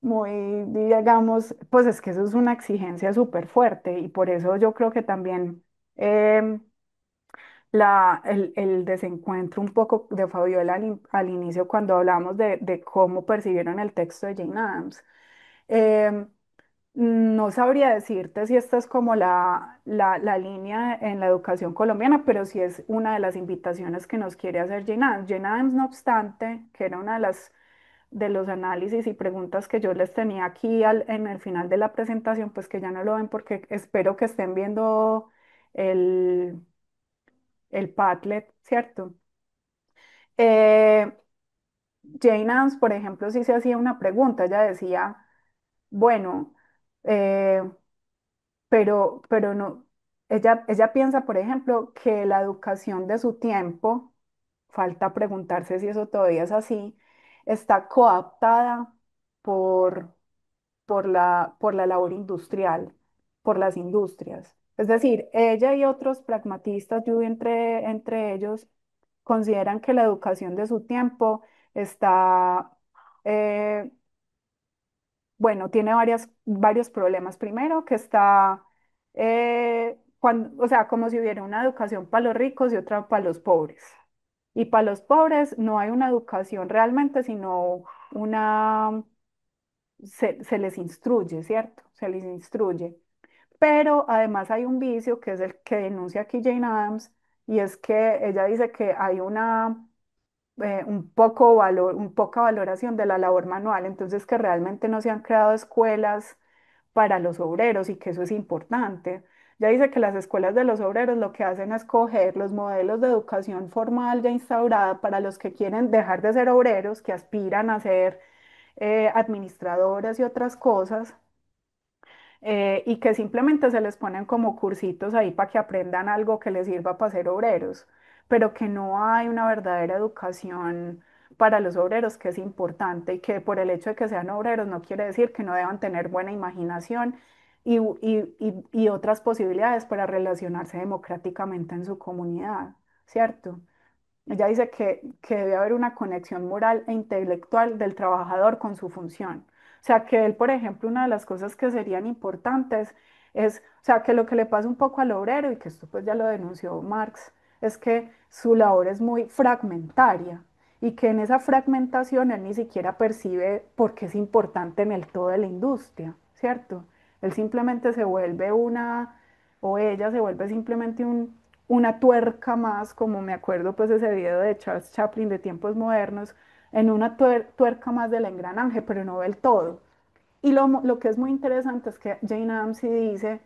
muy, digamos, pues es que eso es una exigencia súper fuerte y por eso yo creo que también em, el desencuentro un poco de Fabiola al inicio cuando hablamos de cómo percibieron el texto de Jane Addams. Em, no sabría decirte si esta es como la línea en la educación colombiana, pero sí es una de las invitaciones que nos quiere hacer Jane Addams. Jane Addams, no obstante, que era una de los análisis y preguntas que yo les tenía aquí en el final de la presentación, pues que ya no lo ven porque espero que estén viendo el, el Padlet, ¿cierto? Eh, Jane Addams, por ejemplo, sí se hacía una pregunta, ella decía, bueno, eh, pero no, ella piensa, por ejemplo, que la educación de su tiempo, falta preguntarse si eso todavía es así, está coaptada por, por la labor industrial, por las industrias. Es decir, ella y otros pragmatistas, yo entre ellos, consideran que la educación de su tiempo está eh, bueno, tiene varios problemas. Primero, que está, o sea, como si hubiera una educación para los ricos y otra para los pobres. Y para los pobres no hay una educación realmente, sino una, se les instruye, ¿cierto? Se les instruye. Pero además hay un vicio que es el que denuncia aquí Jane Addams, y es que ella dice que hay un poca valoración de la labor manual, entonces que realmente no se han creado escuelas para los obreros y que eso es importante. Ya dice que las escuelas de los obreros lo que hacen es coger los modelos de educación formal ya instaurada para los que quieren dejar de ser obreros, que aspiran a ser administradores y otras cosas, y que simplemente se les ponen como cursitos ahí para que aprendan algo que les sirva para ser obreros, pero que no hay una verdadera educación para los obreros, que es importante y que por el hecho de que sean obreros no quiere decir que no deban tener buena imaginación y otras posibilidades para relacionarse democráticamente en su comunidad, ¿cierto? Ella dice que debe haber una conexión moral e intelectual del trabajador con su función. O sea, que él, por ejemplo, una de las cosas que serían importantes es, o sea, que lo que le pasa un poco al obrero, y que esto pues ya lo denunció Marx, es que su labor es muy fragmentaria y que en esa fragmentación él ni siquiera percibe por qué es importante en el todo de la industria, ¿cierto? Él simplemente se vuelve una, o ella se vuelve simplemente una tuerca más, como me acuerdo pues de ese video de Charles Chaplin de tiempos modernos, en una tuerca más del engranaje, pero no del todo. Y lo que es muy interesante es que Jane Addams sí dice,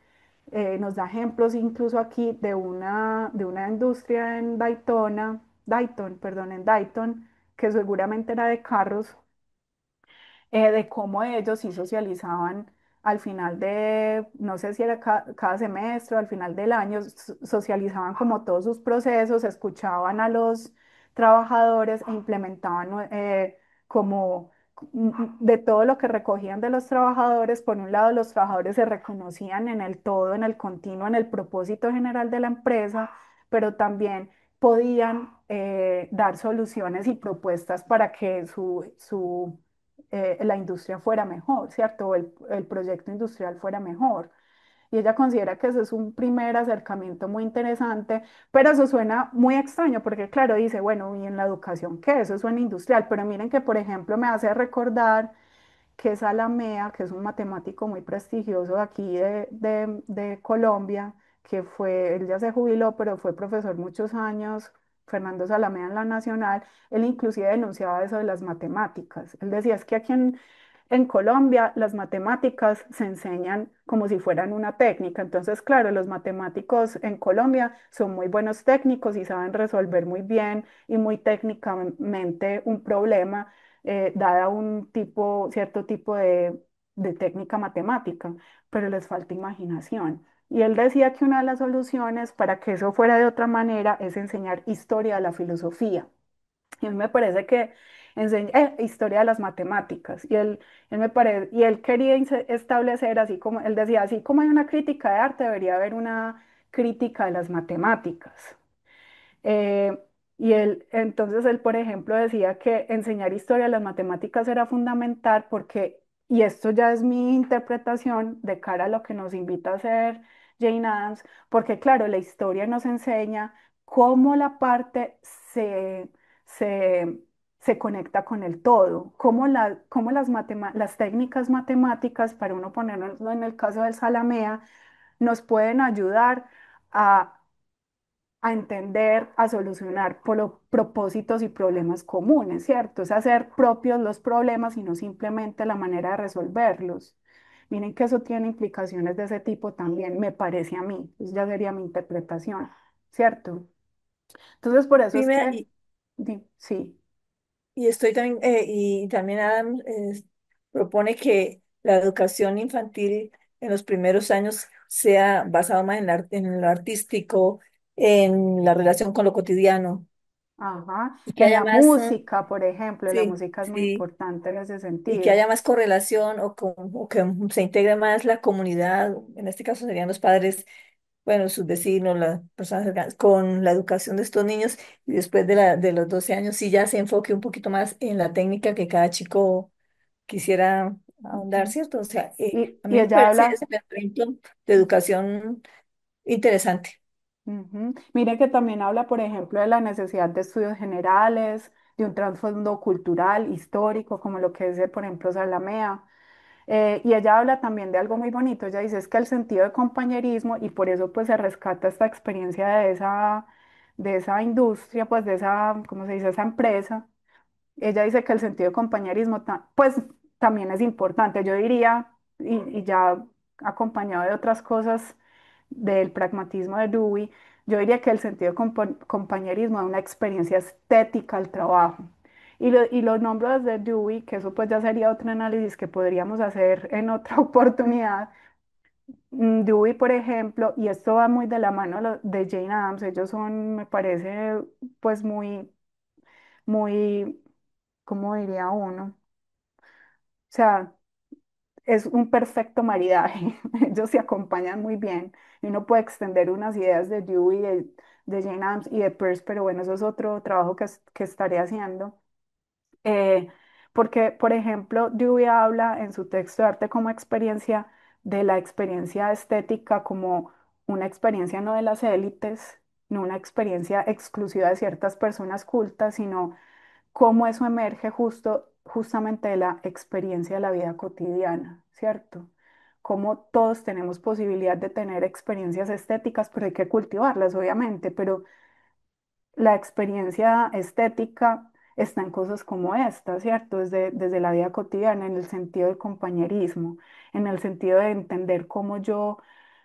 nos da ejemplos incluso aquí de una industria en Dayton, perdón, en Dayton, que seguramente era de carros, de cómo ellos sí socializaban al final de, no sé si era cada semestre o al final del año, socializaban como todos sus procesos, escuchaban a los trabajadores e implementaban como de todo lo que recogían de los trabajadores. Por un lado, los trabajadores se reconocían en el todo, en el continuo, en el propósito general de la empresa, pero también podían dar soluciones y propuestas para que la industria fuera mejor, ¿cierto? O el proyecto industrial fuera mejor. Y ella considera que ese es un primer acercamiento muy interesante, pero eso suena muy extraño porque, claro, dice, bueno, ¿y en la educación qué? Eso suena industrial, pero miren que, por ejemplo, me hace recordar que es Alamea, que es un matemático muy prestigioso de aquí de Colombia, que fue, él ya se jubiló, pero fue profesor muchos años, Fernando Salamea en la Nacional. Él inclusive denunciaba eso de las matemáticas. Él decía, es que aquí en Colombia las matemáticas se enseñan como si fueran una técnica. Entonces, claro, los matemáticos en Colombia son muy buenos técnicos y saben resolver muy bien y muy técnicamente un problema, dada un tipo, cierto tipo de técnica matemática, pero les falta imaginación. Y él decía que una de las soluciones para que eso fuera de otra manera es enseñar historia de la filosofía. Y a mí me parece que enseña historia de las matemáticas. Y él quería establecer, así como él decía, así como hay una crítica de arte, debería haber una crítica de las matemáticas. Eh, entonces él, por ejemplo, decía que enseñar historia de las matemáticas era fundamental porque, y esto ya es mi interpretación de cara a lo que nos invita a hacer Jane Addams, porque claro, la historia nos enseña cómo la parte se, se conecta con el todo, cómo las técnicas matemáticas, para uno ponerlo en el caso del Salamea, nos pueden ayudar a entender, a solucionar propósitos y problemas comunes, ¿cierto? Es hacer propios los problemas y no simplemente la manera de resolverlos. Miren que eso tiene implicaciones de ese tipo también, me parece a mí, pues ya sería mi interpretación, ¿cierto? Entonces, por eso Sí, es mira, que, sí, y estoy también, y también Adam propone que la educación infantil en los primeros años sea basada más en lo artístico, en la relación con lo cotidiano, ajá, y que en haya la más, música, por ejemplo, la sí, música es muy sí, importante en ese y que sentido. haya más correlación o que se integre más la comunidad, en este caso serían los padres, bueno, sus vecinos, las personas cercanas, con la educación de estos niños, y después de los 12 años sí ya se enfoque un poquito más en la técnica que cada chico quisiera ahondar, Ujú. ¿cierto? O sea, a Y mí me ella parece habla. ese pensamiento de educación interesante. Ujú. Mire que también habla, por ejemplo, de la necesidad de estudios generales, de un trasfondo cultural, histórico, como lo que es, por ejemplo, Salamea. Y ella habla también de algo muy bonito. Ella dice es que el sentido de compañerismo, y por eso pues se rescata esta experiencia de esa industria, pues de esa, ¿cómo se dice?, esa empresa. Ella dice que el sentido de compañerismo, pues también es importante, yo diría, y ya acompañado de otras cosas del pragmatismo de Dewey, yo diría que el sentido de compañerismo es una experiencia estética al trabajo. Y lo nombro desde Dewey, que eso pues ya sería otro análisis que podríamos hacer en otra oportunidad. Dewey, por ejemplo, y esto va muy de la mano de Jane Addams, ellos son, me parece, pues muy, ¿cómo diría uno? O sea, es un perfecto maridaje. Ellos se acompañan muy bien. Y uno puede extender unas ideas de Dewey, de Jane Addams y de Peirce, pero bueno, eso es otro trabajo que estaré haciendo. Eh, Porque, por ejemplo, Dewey habla en su texto de arte como experiencia de la experiencia estética como una experiencia no de las élites, no una experiencia exclusiva de ciertas personas cultas, sino cómo eso emerge justamente de la experiencia de la vida cotidiana, ¿cierto? Cómo todos tenemos posibilidad de tener experiencias estéticas, pero hay que cultivarlas, obviamente, pero la experiencia estética está en cosas como esta, ¿cierto? Desde la vida cotidiana, en el sentido del compañerismo, en el sentido de entender cómo yo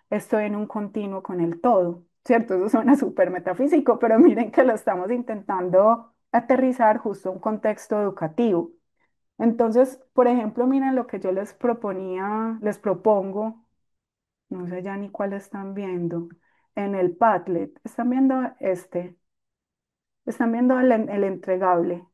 estoy en un continuo con el todo, ¿cierto? Eso suena súper metafísico, pero miren que lo estamos intentando aterrizar justo a un contexto educativo. Entonces, por ejemplo, miren lo que yo les proponía, les propongo, no sé ya ni cuál están viendo, en el Padlet, están viendo están viendo el entregable.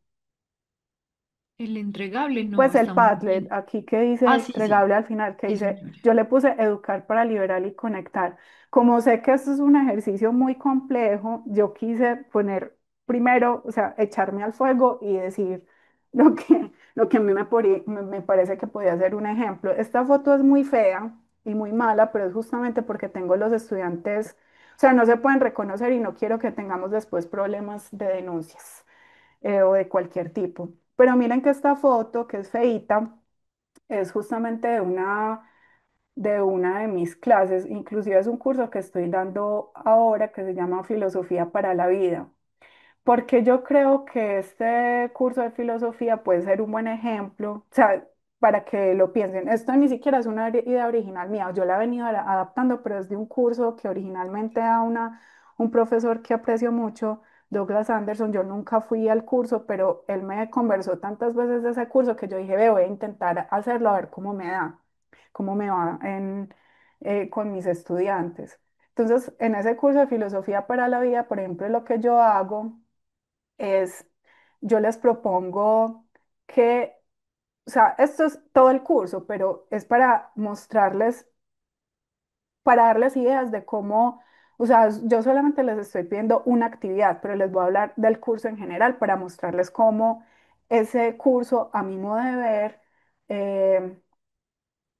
El entregable no Pues el estamos Padlet, viendo. aquí que dice Ah, sí, sí, entregable al final, que sí, dice, señora. yo le puse educar para liberar y conectar. Como sé que esto es un ejercicio muy complejo, yo quise poner primero, o sea, echarme al fuego y decir lo que a mí me parece que podía ser un ejemplo. Esta foto es muy fea y muy mala, pero es justamente porque tengo los estudiantes, o sea, no se pueden reconocer y no quiero que tengamos después problemas de denuncias o de cualquier tipo. Pero miren que esta foto, que es feíta, es justamente de una de mis clases, inclusive es un curso que estoy dando ahora que se llama Filosofía para la Vida. Porque yo creo que este curso de filosofía puede ser un buen ejemplo, o sea, para que lo piensen. Esto ni siquiera es una idea original mía, yo la he venido adaptando, pero es de un curso que originalmente da un profesor que aprecio mucho, Douglas Anderson. Yo nunca fui al curso, pero él me conversó tantas veces de ese curso que yo dije, "Ve, voy a intentar hacerlo a ver cómo me da, cómo me va con mis estudiantes". Entonces, en ese curso de filosofía para la vida, por ejemplo, lo que yo hago es, yo les propongo que, o sea, esto es todo el curso, pero es para mostrarles, para darles ideas de cómo, o sea, yo solamente les estoy pidiendo una actividad, pero les voy a hablar del curso en general para mostrarles cómo ese curso, a mi modo de ver, eh,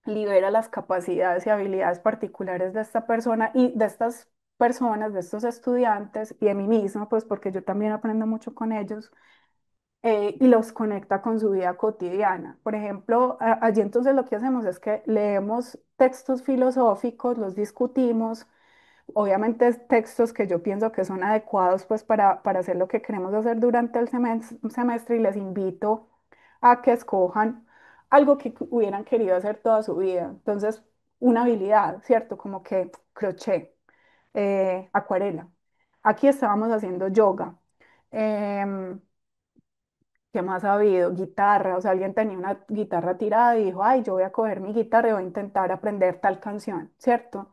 libera las capacidades y habilidades particulares de esta persona y de estas personas, de estos estudiantes y de mí misma, pues porque yo también aprendo mucho con ellos, y los conecta con su vida cotidiana. Por ejemplo, allí entonces lo que hacemos es que leemos textos filosóficos, los discutimos, obviamente textos que yo pienso que son adecuados pues para hacer lo que queremos hacer durante el semestre, y les invito a que escojan algo que hubieran querido hacer toda su vida. Entonces, una habilidad, ¿cierto? Como que crochet, acuarela. Aquí estábamos haciendo yoga. Em, ¿Qué más ha habido? Guitarra, o sea, alguien tenía una guitarra tirada y dijo, ay, yo voy a coger mi guitarra y voy a intentar aprender tal canción, ¿cierto?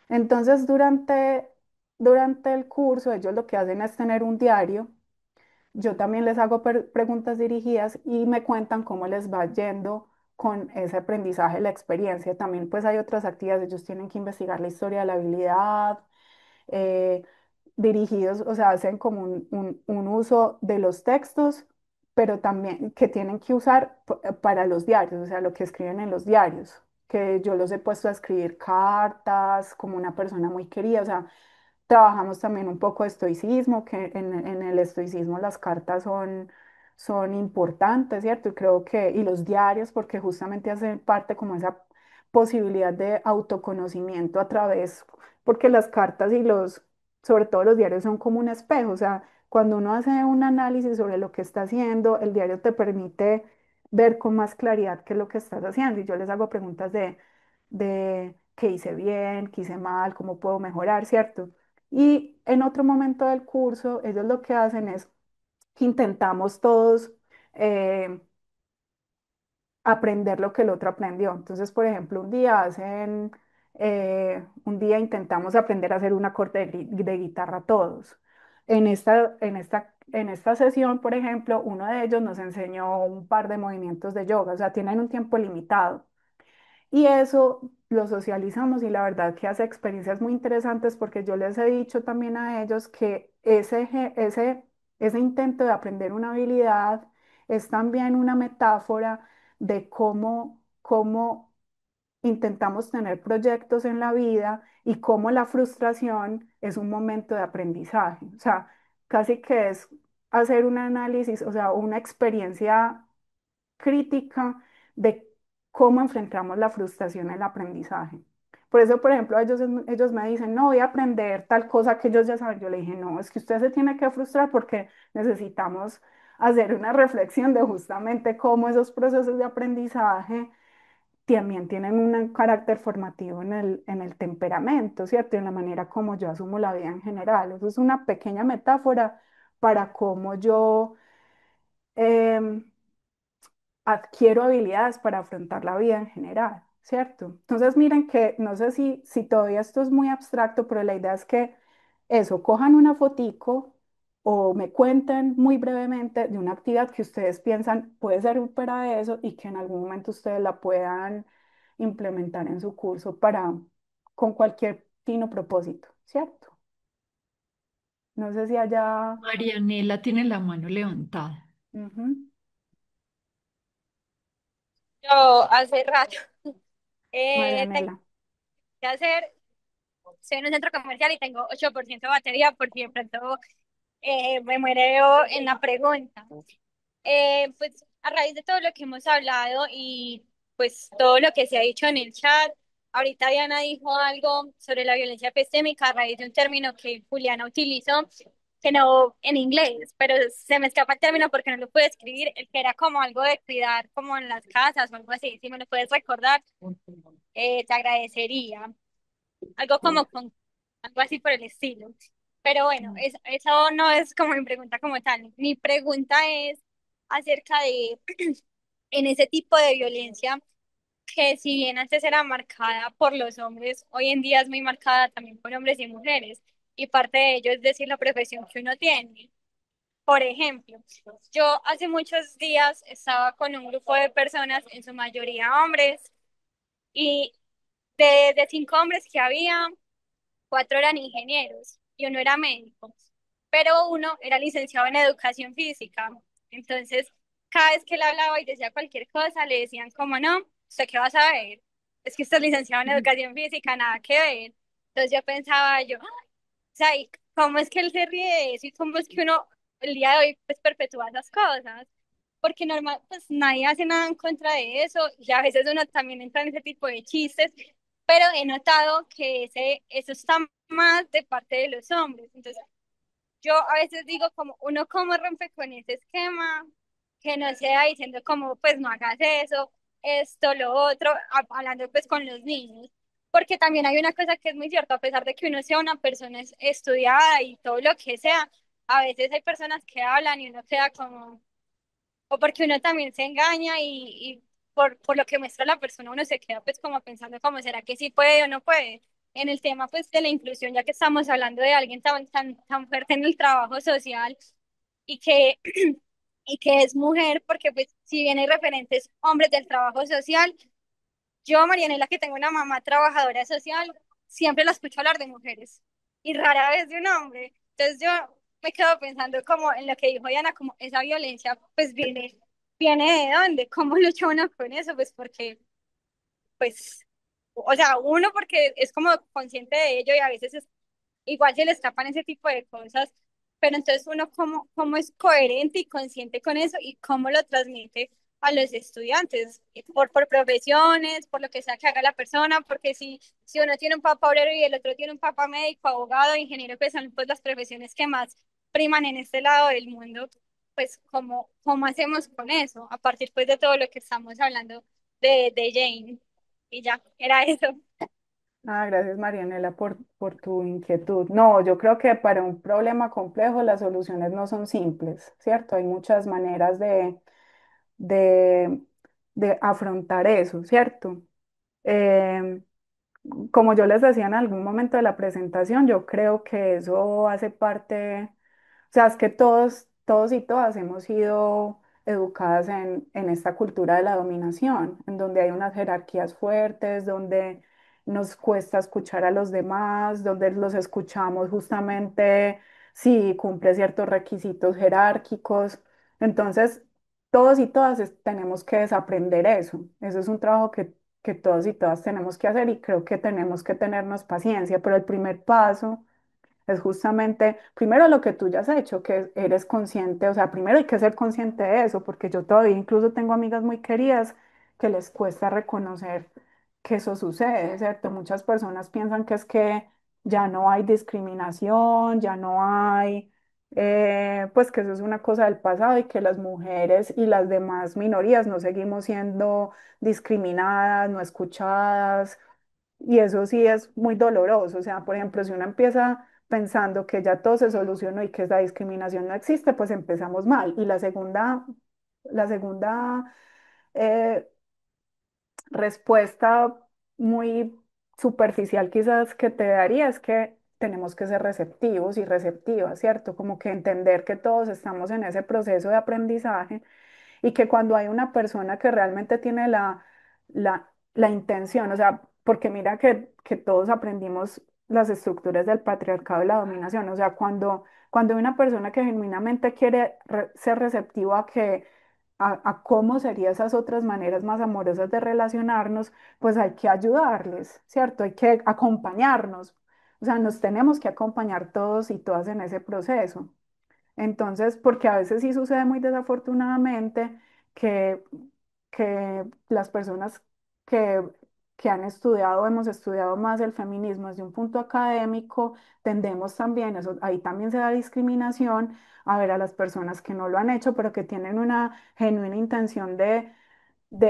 Entonces, durante el curso, ellos lo que hacen es tener un diario. Yo también les hago preguntas dirigidas y me cuentan cómo les va yendo con ese aprendizaje, la experiencia. También pues hay otras actividades, ellos tienen que investigar la historia de la habilidad, eh, dirigidos, o sea, hacen como un uso de los textos, pero también que tienen que usar para los diarios, o sea, lo que escriben en los diarios, que yo los he puesto a escribir cartas como una persona muy querida, o sea, trabajamos también un poco de estoicismo, que en el estoicismo las cartas son importantes, ¿cierto? Y creo que, y los diarios, porque justamente hacen parte como esa posibilidad de autoconocimiento a través, porque las cartas y sobre todo los diarios son como un espejo, o sea, cuando uno hace un análisis sobre lo que está haciendo, el diario te permite ver con más claridad qué es lo que estás haciendo. Y yo les hago preguntas de qué hice bien, qué hice mal, cómo puedo mejorar, ¿cierto? Y en otro momento del curso, ellos lo que hacen es que intentamos todos eh, aprender lo que el otro aprendió. Entonces, por ejemplo, un día intentamos aprender a hacer un acorde de guitarra todos. En esta sesión, por ejemplo, uno de ellos nos enseñó un par de movimientos de yoga, o sea, tienen un tiempo limitado. Y eso lo socializamos y la verdad que hace experiencias muy interesantes porque yo les he dicho también a ellos que ese intento de aprender una habilidad es también una metáfora de cómo intentamos tener proyectos en la vida y cómo la frustración es un momento de aprendizaje. O sea, casi que es hacer un análisis, o sea, una experiencia crítica de cómo enfrentamos la frustración en el aprendizaje. Por eso, por ejemplo, ellos me dicen, no voy a aprender tal cosa que ellos ya saben. Yo le dije, no, es que usted se tiene que frustrar porque necesitamos hacer una reflexión de justamente cómo esos procesos de aprendizaje también tienen un carácter formativo en el temperamento, ¿cierto? Y en la manera como yo asumo la vida en general. Eso es una pequeña metáfora para cómo yo em, adquiero habilidades para afrontar la vida en general, ¿cierto? Entonces, miren que no sé si todavía esto es muy abstracto, pero la idea es que eso, cojan una fotico o me cuenten muy brevemente de una actividad que ustedes piensan puede ser para eso y que en algún momento ustedes la puedan implementar en su curso para, con cualquier fino propósito, ¿cierto? No sé si haya... Marianela tiene la mano levantada. Ujú. Yo hace rato tengo Marianela. que hacer, estoy en un centro comercial y tengo 8% de batería porque de pronto me muero en la pregunta. Pues a raíz de todo lo que hemos hablado y pues todo lo que se ha dicho en el chat, ahorita Diana dijo algo sobre la violencia epistémica a raíz de un término que Juliana utilizó, que no en inglés, pero se me escapa el término porque no lo puedo escribir, el que era como algo de cuidar como en las casas o algo así, si me lo puedes recordar, te agradecería. Algo como con algo así por el estilo. Pero bueno, eso no es como mi pregunta como tal. Mi pregunta es acerca de en ese tipo de violencia que si bien antes era marcada por los hombres, hoy en día es muy marcada también por hombres y mujeres. Y parte de ello es decir la profesión que uno tiene. Por ejemplo, yo hace muchos días estaba con un grupo de personas, en su mayoría hombres, y de 5 hombres que había, 4 eran ingenieros y uno era médico, pero uno era licenciado en educación física. Entonces, cada vez que él hablaba y decía cualquier cosa, le decían como no, ¿usted qué va a saber? Es que usted es licenciado en educación física, nada que ver. Entonces yo pensaba yo, "Ah, o sea, ¿y cómo es que él se ríe de eso y cómo es que uno el día de hoy pues perpetúa esas cosas? Porque normal, pues nadie hace nada en contra de eso y a veces uno también entra en ese tipo de chistes, pero he notado que eso está más de parte de los hombres. Entonces, yo a veces digo como uno cómo rompe con ese esquema, que no sea diciendo como pues no hagas eso, esto, lo otro, hablando pues con los niños. Porque también hay una cosa que es muy cierta, a pesar de que uno sea una persona estudiada y todo lo que sea, a veces hay personas que hablan y uno queda como, o porque uno también se engaña y por lo que muestra la persona uno se queda pues como pensando como será que sí puede o no puede. En el tema pues de la inclusión, ya que estamos hablando de alguien tan fuerte en el trabajo social y que, y que es mujer, porque pues si bien hay referentes hombres del trabajo social, yo, Marianela, que tengo una mamá trabajadora social, siempre la escucho hablar de mujeres y rara vez de un hombre. Entonces yo me quedo pensando como en lo que dijo Diana, como esa violencia pues viene de dónde, cómo lucha uno con eso, pues porque, pues, o sea, uno porque es como consciente de ello y a veces igual se le escapan ese tipo de cosas, pero entonces uno cómo es coherente y consciente con eso y cómo lo transmite a los estudiantes, por profesiones, por lo que sea que haga la persona, porque si uno tiene un papá obrero y el otro tiene un papá médico, abogado, ingeniero, que son pues las profesiones que más priman en este lado del mundo, pues cómo hacemos con eso, a partir pues de todo lo que estamos hablando de Jane. Y ya, era eso. Ah, gracias Marianela por tu inquietud. No, yo creo que para un problema complejo las soluciones no son simples, ¿cierto? Hay muchas maneras de, de afrontar eso, ¿cierto? Em, Como yo les decía en algún momento de la presentación, yo creo que eso hace parte, o sea, es que todos y todas hemos sido educadas en esta cultura de la dominación, en donde hay unas jerarquías fuertes, donde nos cuesta escuchar a los demás, donde los escuchamos justamente si cumple ciertos requisitos jerárquicos. Entonces, todos y todas tenemos que desaprender eso. Eso es un trabajo que todos y todas tenemos que hacer y creo que tenemos que tenernos paciencia, pero el primer paso Es justamente, primero lo que tú ya has hecho, que eres consciente, o sea, primero hay que ser consciente de eso, porque yo todavía incluso tengo amigas muy queridas que les cuesta reconocer que eso sucede, ¿cierto? Muchas personas piensan que es que ya no hay discriminación, ya no hay, pues que eso es una cosa del pasado y que las mujeres y las demás minorías no seguimos siendo discriminadas, no escuchadas, y eso sí es muy doloroso. O sea, por ejemplo, si uno empieza pensando que ya todo se solucionó y que la discriminación no existe, pues empezamos mal. Y la segunda eh, respuesta muy superficial quizás que te daría es que tenemos que ser receptivos y receptivas, ¿cierto? Como que entender que todos estamos en ese proceso de aprendizaje y que cuando hay una persona que realmente tiene la intención, o sea, porque mira que todos aprendimos las estructuras del patriarcado y la dominación, o sea, cuando hay una persona que genuinamente quiere ser receptivo a cómo serían esas otras maneras más amorosas de relacionarnos, pues hay que ayudarles, ¿cierto? Hay que acompañarnos, o sea, nos tenemos que acompañar todos y todas en ese proceso. Entonces, porque a veces sí sucede muy desafortunadamente que, que las personas que, que han estudiado, hemos estudiado más el feminismo desde un punto académico, tendemos también, eso, ahí también se da discriminación, a ver a las personas que no lo han hecho, pero que tienen una genuina intención de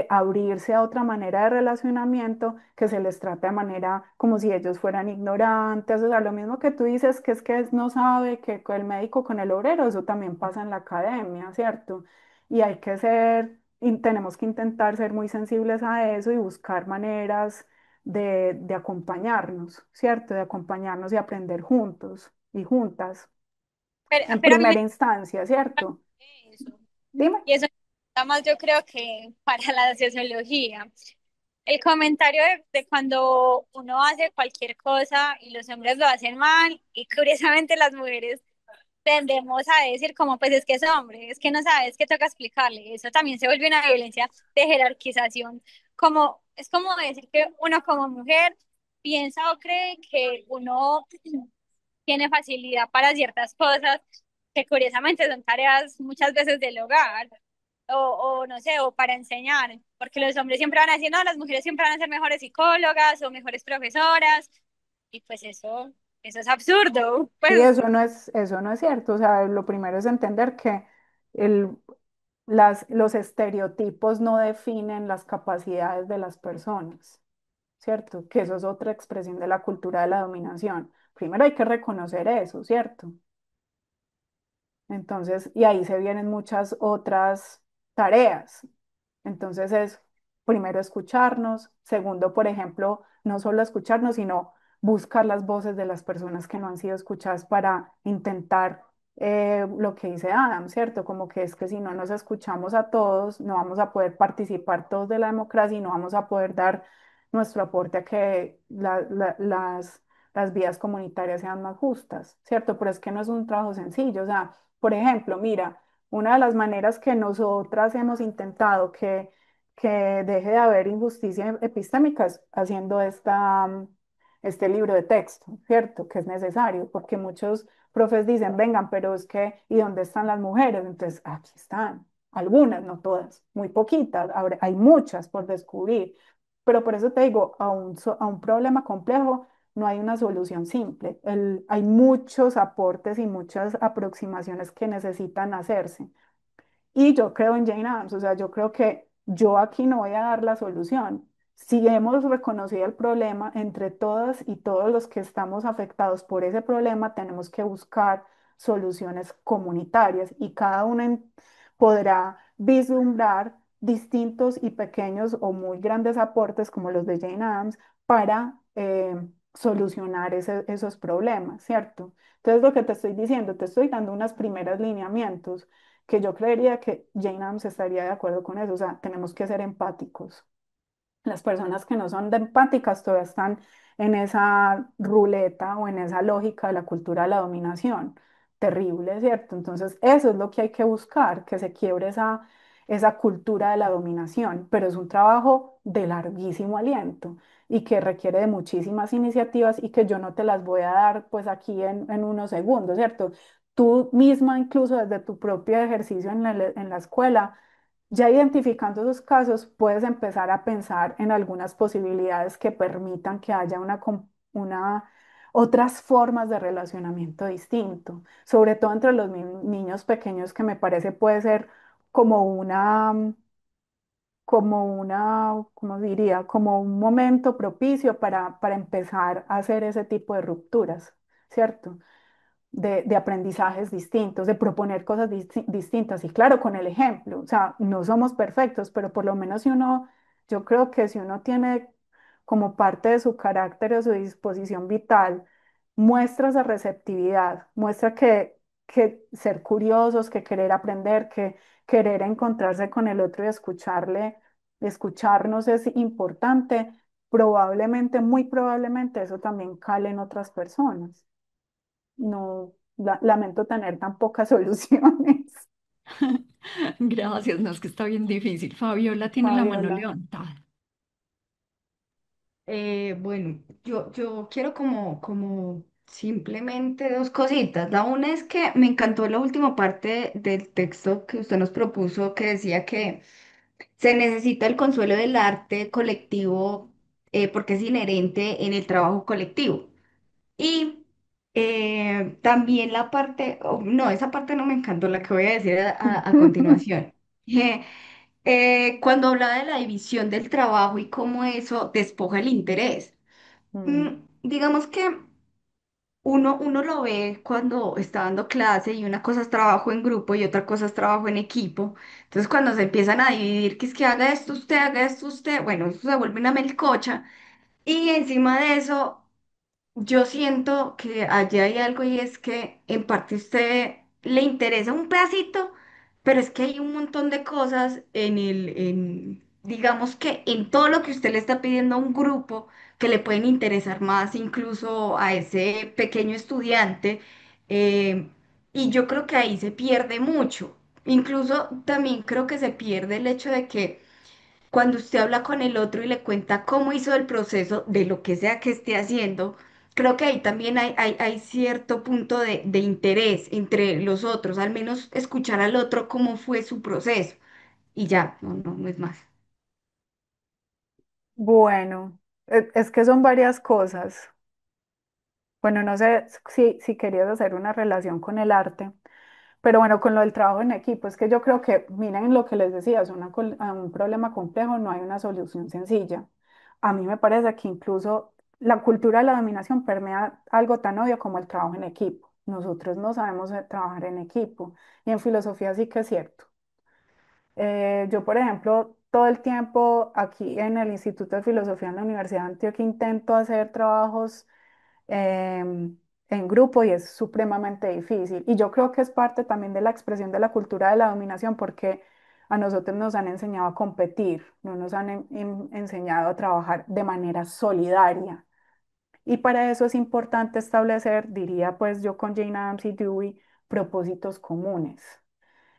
abrirse a otra manera de relacionamiento, que se les trata de manera como si ellos fueran ignorantes, o sea, lo mismo que tú dices que es que no sabe que el médico con el obrero, eso también pasa en la academia, ¿cierto? Y hay que ser, y tenemos que intentar ser muy sensibles a eso y buscar maneras de acompañarnos, ¿cierto? De acompañarnos y aprender juntos y juntas, en Pero a mí me primera instancia, ¿cierto? eso. Dime. Y eso está más, yo creo que para la sociología. El comentario de cuando uno hace cualquier cosa y los hombres lo hacen mal y curiosamente las mujeres tendemos a decir como pues es que es hombre, es que no sabes que toca explicarle. Eso también se vuelve una violencia de jerarquización. Como, es como decir que uno como mujer piensa o cree que uno tiene facilidad para ciertas cosas que curiosamente son tareas muchas veces del hogar o no sé, o para enseñar, porque los hombres siempre van a decir, no, las mujeres siempre van a ser mejores psicólogas o mejores profesoras, y pues eso es absurdo, Sí, pues eso no es cierto. O sea, lo primero es entender que el, los estereotipos no definen las capacidades de las personas, ¿cierto? Que eso es otra expresión de la cultura de la dominación. Primero hay que reconocer eso, ¿cierto? Entonces, y ahí se vienen muchas otras tareas. Entonces es primero escucharnos, segundo, por ejemplo, no solo escucharnos, sino buscar las voces de las personas que no han sido escuchadas para intentar lo que dice Adam, ¿cierto? Como que es que si no nos escuchamos a todos, no vamos a poder participar todos de la democracia y no vamos a poder dar nuestro aporte a que las vías comunitarias sean más justas, ¿cierto? Pero es que no es un trabajo sencillo, o sea, por ejemplo, mira, una de las maneras que nosotras hemos intentado que deje de haber injusticia epistémica es haciendo este libro de texto, ¿cierto? Que es necesario, porque muchos profes dicen, vengan, pero es que, ¿y dónde están las mujeres? Entonces, aquí están, algunas, no todas, muy poquitas, ahora hay muchas por descubrir, pero por eso te digo, a un problema complejo no hay una solución simple. Hay muchos aportes y muchas aproximaciones que necesitan hacerse. Y yo creo en Jane Addams, o sea, yo creo que yo aquí no voy a dar la solución. Si hemos reconocido el problema, entre todas y todos los que estamos afectados por ese problema, tenemos que buscar soluciones comunitarias y cada uno podrá vislumbrar distintos y pequeños o muy grandes aportes como los de Jane Addams para solucionar esos problemas, ¿cierto? Entonces, lo que te estoy diciendo, te estoy dando unos primeros lineamientos que yo creería que Jane Addams estaría de acuerdo con eso, o sea, tenemos que ser empáticos. Las personas que no son de empáticas todavía están en esa ruleta o en esa lógica de la cultura de la dominación. Terrible, ¿cierto? Entonces, eso es lo que hay que buscar, que se quiebre esa cultura de la dominación, pero es un trabajo de larguísimo aliento y que requiere de muchísimas iniciativas y que yo no te las voy a dar pues aquí en unos segundos, ¿cierto? Tú misma, incluso desde tu propio ejercicio en la escuela, ya identificando esos casos, puedes empezar a pensar en algunas posibilidades que permitan que haya otras formas de relacionamiento distinto, sobre todo entre los niños pequeños, que me parece puede ser como ¿cómo diría? Como un momento propicio para empezar a hacer ese tipo de rupturas, ¿cierto? De aprendizajes distintos, de proponer cosas distintas y claro, con el ejemplo, o sea, no somos perfectos, pero por lo menos si uno, yo creo que si uno tiene como parte de su carácter o su disposición vital, muestra esa receptividad, muestra que ser curiosos, que querer aprender, que querer encontrarse con el otro y escucharle, escucharnos es importante, probablemente, muy probablemente eso también cale en otras personas. No, lamento tener tan pocas soluciones. Gracias, no es que está bien difícil. Fabiola tiene la mano Fabiola. levantada. Bueno, yo quiero como simplemente dos cositas. La una es que me encantó la última parte del texto que usted nos propuso, que decía que se necesita el consuelo del arte colectivo, porque es inherente en el trabajo colectivo. Y también la parte, oh, no, esa parte no me encantó, la que voy a decir a continuación. Cuando hablaba de la división del trabajo y cómo eso despoja el interés. Mm, Digamos que uno lo ve cuando está dando clase y una cosa es trabajo en grupo y otra cosa es trabajo en equipo. Entonces cuando se empiezan a dividir, que es que haga esto usted, bueno, eso se vuelve una melcocha. Y encima de eso, yo siento que allí hay algo y es que en parte a usted le interesa un pedacito, pero es que hay un montón de cosas digamos que en todo lo que usted le está pidiendo a un grupo que le pueden interesar más, incluso a ese pequeño estudiante, eh, y yo creo que ahí se pierde mucho. Incluso también creo que se pierde el hecho de que cuando usted habla con el otro y le cuenta cómo hizo el proceso de lo que sea que esté haciendo, creo que ahí también hay cierto punto de interés entre los otros, al menos escuchar al otro cómo fue su proceso. Y ya, no es más. bueno, es que son varias cosas. Bueno, no sé si querías hacer una relación con el arte, pero bueno, con lo del trabajo en equipo, es que yo creo que, miren lo que les decía, es a un problema complejo, no hay una solución sencilla. A mí me parece que incluso la cultura de la dominación permea algo tan obvio como el trabajo en equipo. Nosotros no sabemos trabajar en equipo y en filosofía sí que es cierto. Yo, por ejemplo, todo el tiempo aquí en el Instituto de Filosofía en la Universidad de Antioquia intento hacer trabajos en grupo y es supremamente difícil. Y yo creo que es parte también de la expresión de la cultura de la dominación porque a nosotros nos han enseñado a competir, no nos han enseñado a trabajar de manera solidaria. Y para eso es importante establecer, diría pues yo con Jane Addams y Dewey, propósitos comunes.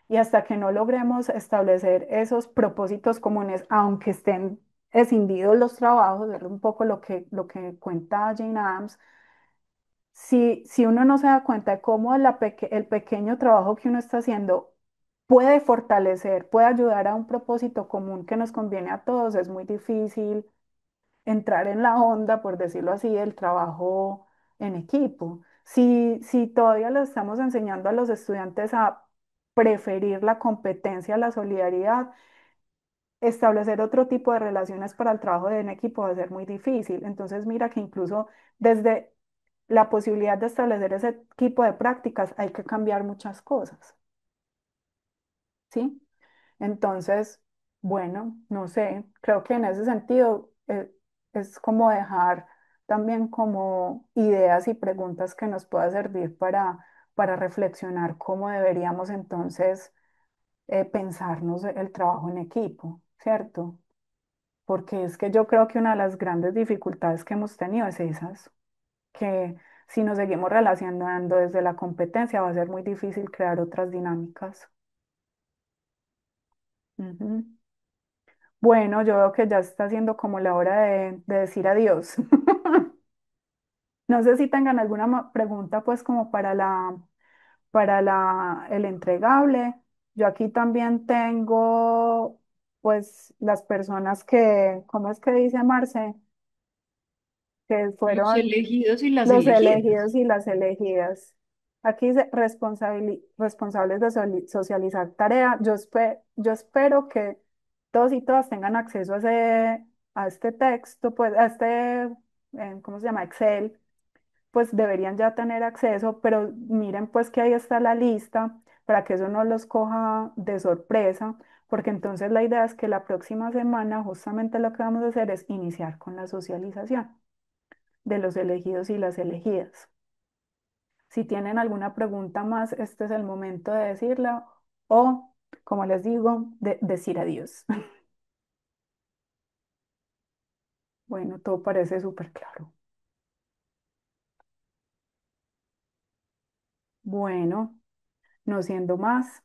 Y hasta que no logremos establecer esos propósitos comunes, aunque estén escindidos los trabajos, es un poco lo que cuenta Jane Addams, si uno no se da cuenta de cómo el pequeño trabajo que uno está haciendo puede fortalecer, puede ayudar a un propósito común que nos conviene a todos, es muy difícil entrar en la onda, por decirlo así, del trabajo en equipo. Si todavía le estamos enseñando a los estudiantes a preferir la competencia a la solidaridad, establecer otro tipo de relaciones para el trabajo en equipo va a ser muy difícil. Entonces, mira que incluso desde la posibilidad de establecer ese tipo de prácticas hay que cambiar muchas cosas, ¿sí? Entonces, bueno, no sé, creo que en ese sentido es como dejar también como ideas y preguntas que nos pueda servir para reflexionar cómo deberíamos entonces pensarnos el trabajo en equipo, ¿cierto? Porque es que yo creo que una de las grandes dificultades que hemos tenido es esas, que si nos seguimos relacionando desde la competencia va a ser muy difícil crear otras dinámicas. Ujú. Bueno, yo veo que ya está siendo como la hora de decir adiós. No sé si tengan alguna pregunta pues como el entregable. Yo aquí también tengo pues las personas que, ¿cómo es que dice Marce? Que Los fueron elegidos y las los elegidas. elegidos y las elegidas. Aquí dice responsables de socializar tarea. Yo espero que todos y todas tengan acceso a este texto, pues a este, ¿cómo se llama? Excel, pues deberían ya tener acceso, pero miren pues que ahí está la lista para que eso no los coja de sorpresa, porque entonces la idea es que la próxima semana justamente lo que vamos a hacer es iniciar con la socialización de los elegidos y las elegidas. Si tienen alguna pregunta más, este es el momento de decirla o, como les digo, de decir adiós. Bueno, todo parece súper claro. Bueno, no siendo más,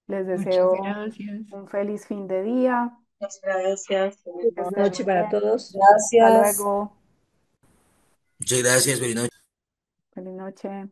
les Muchas deseo gracias. un feliz fin de día, Muchas gracias. que Buenas estén muy noches para bien. todos. Hasta Gracias. luego. Muchas gracias, Verino. Feliz noche.